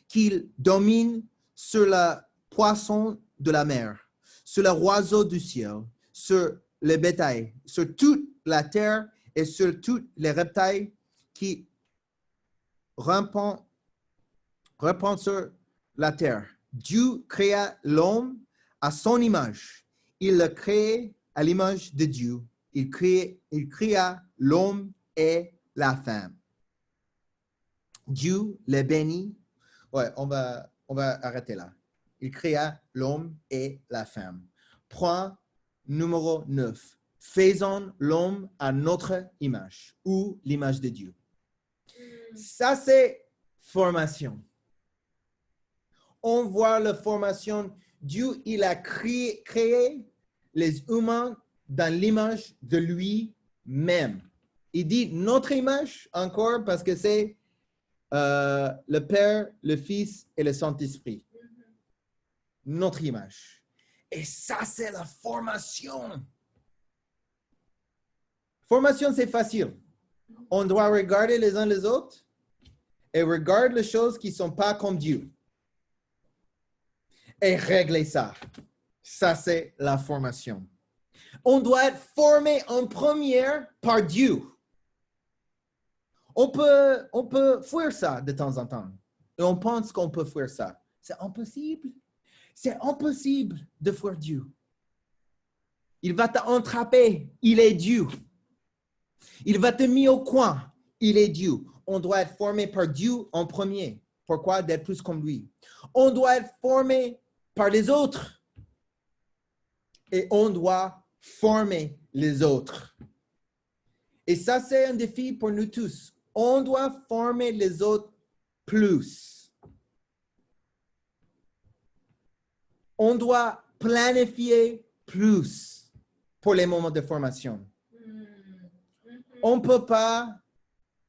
qu'il domine sur le poisson de la mer, sur les oiseaux du ciel, sur le bétail, sur toute la terre et sur tous les reptiles qui rampent sur la terre. Dieu créa l'homme à son image. Il le créa à l'image de Dieu. Il créa l'homme et la femme. Dieu les bénit. Ouais, on va arrêter là. Il créa l'homme et la femme. Point numéro 9. Faisons l'homme à notre image ou l'image de Dieu. Ça, c'est formation. On voit la formation. Dieu, il a créé les humains dans l'image de lui-même. Il dit notre image encore parce que c'est le Père, le Fils et le Saint-Esprit. Notre image. Et ça, c'est la formation. Formation, c'est facile. On doit regarder les uns les autres et regarder les choses qui ne sont pas comme Dieu. Et régler ça. Ça, c'est la formation. On doit être formé en première par Dieu. On peut fuir ça de temps en temps. et on pense qu'on peut faire ça. C'est impossible. C'est impossible de faire Dieu. Il va t'entraper. Il est Dieu. Il va te mettre au coin. Il est Dieu. On doit être formé par Dieu en premier. Pourquoi? D'être plus comme lui. On doit être formé par les autres. Et on doit former les autres. Et ça, c'est un défi pour nous tous. On doit former les autres plus. On doit planifier plus pour les moments de formation. On ne peut pas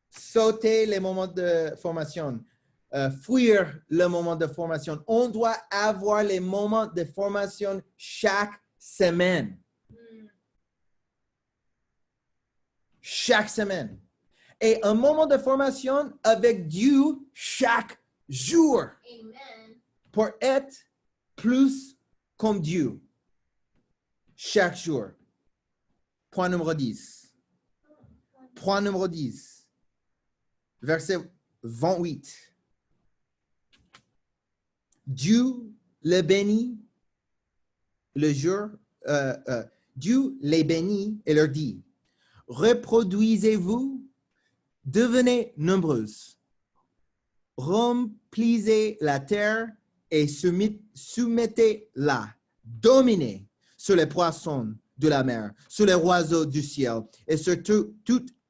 sauter les moments de formation, fuir le moment de formation. On doit avoir les moments de formation chaque semaine. Chaque semaine. Et un moment de formation avec Dieu chaque jour. Amen. Pour être plus comme Dieu. Chaque jour. Point numéro 10. Point numéro 10. Verset 28. Dieu le bénit le jour. Dieu les bénit et leur dit, reproduisez-vous, devenez nombreuses, remplissez la terre et soumettez-la, dominez sur les poissons de la mer, sur les oiseaux du ciel et sur tout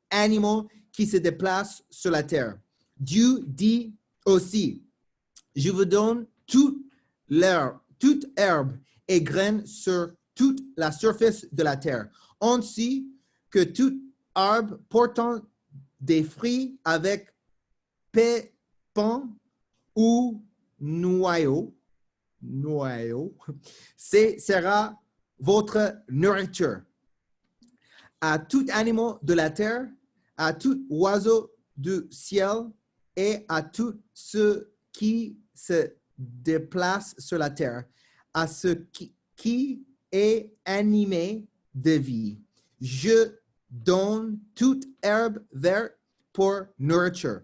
animal qui se déplace sur la terre. Dieu dit aussi, je vous donne toute herbe et graine sur toute la surface de la terre, ainsi que tout arbre portant des fruits avec pépins ou noyaux, ce sera votre nourriture. À tout animal de la terre, à tout oiseau du ciel et à tout ce qui se déplace sur la terre, à ce qui est animé de vie. Je donne toute herbe verte pour nourriture.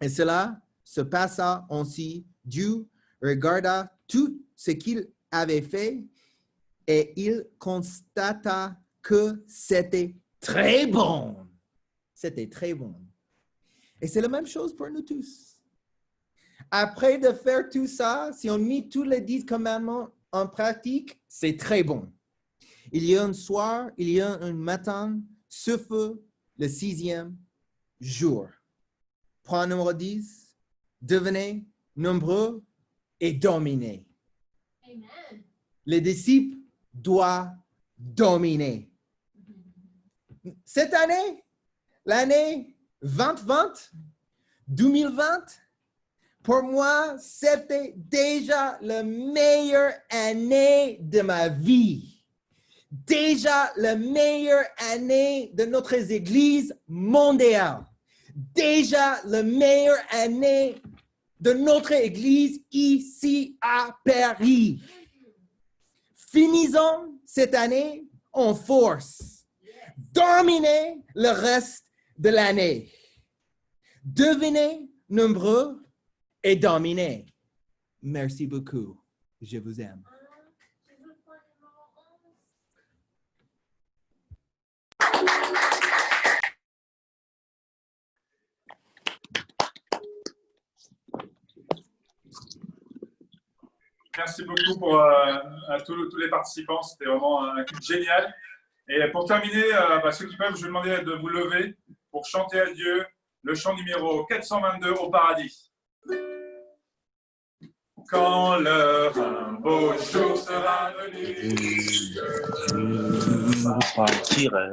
Et cela se passa ainsi. Dieu regarda tout ce qu'il avait fait et il constata que c'était très bon. C'était très bon. Et c'est la même chose pour nous tous. Après de faire tout ça, si on met tous les 10 commandements en pratique, c'est très bon. Il y a un soir, il y a un matin, sauf le 6e jour. Point numéro 10, devenez nombreux et dominez. Amen. Les disciples doivent dominer. Cette année, l'année 2020, pour moi, c'était déjà la meilleure année de ma vie. Déjà la meilleure année de notre Église mondiale. Déjà la meilleure année de notre Église ici à Paris. Finissons cette année en force. Dominez le reste de l'année. Devenez nombreux et dominez. Merci beaucoup. Je vous aime. Merci beaucoup à tous les participants. C'était vraiment un culte génial. Et pour terminer, ceux qui peuvent, je vais demander de vous lever pour chanter à Dieu le chant numéro 422 au paradis. Quand un beau jour sera venu, je partirai.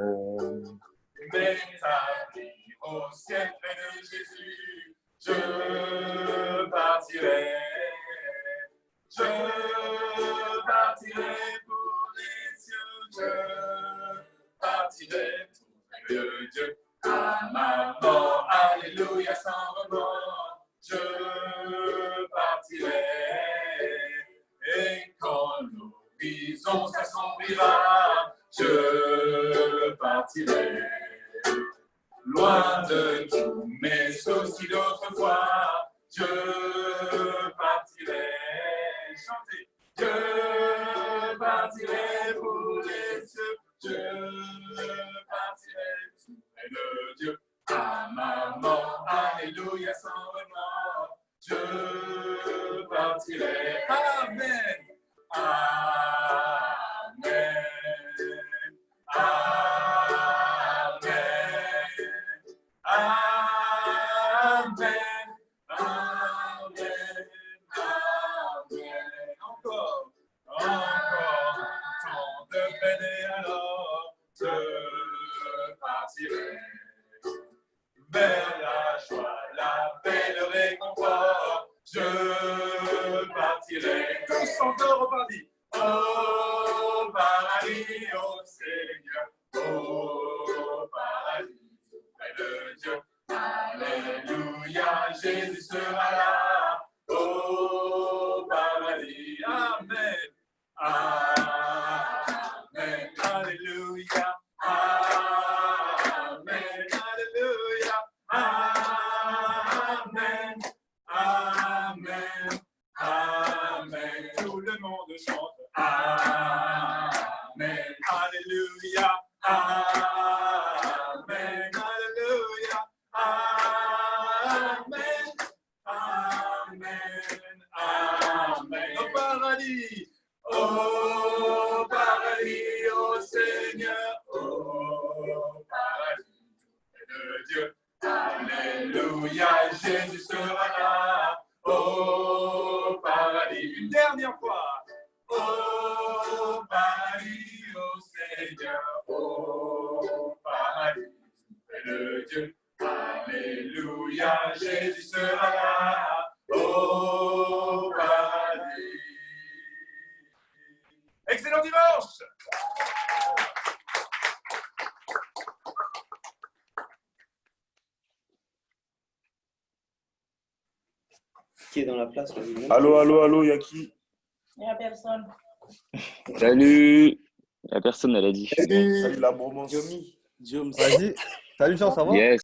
M'établir au ciel près de Jésus, je partirai. Je partirai pour les cieux, je partirai pour le Dieu. À ma mort, alléluia, sans remords, je partirai. Et quand l'horizon s'assombrira, je partirai. Loin de tous mes soucis d'autrefois, Je partirai, chantez. Je partirai pour les cieux. Je partirai près de Dieu. À ma mort, alléluia, sans remords. Je partirai. Amen. Amen. Amen. Amen. Amen. Amen. Encore. Tant de peine et alors je partirai vers la joie, la paix, le réconfort. Je partirai tous encore au paradis. Au paradis, au Seigneur, au paradis, près de Dieu. Alléluia, Jésus sera là. Au paradis, amen. Amen, alléluia. Amen, alléluia. Amen, amen, amen. Tout le monde chante. Amen, alléluia. Amen, alléluia. Amen, amen, amen. Au paradis. Au paradis, au Seigneur, au paradis de Dieu. Alléluia, Jésus sera là. Au paradis, une dernière fois. Au paradis, au Seigneur, au paradis de Dieu. Alléluia, Jésus sera là. Au paradis. Excellent dimanche! Qui est dans la place là, Allô, y'a qui? Il n'y a personne. Salut. La personne, elle a dit. Salut la bromance. Diomi. Vas-y. Salut Jean, ça va? Yes.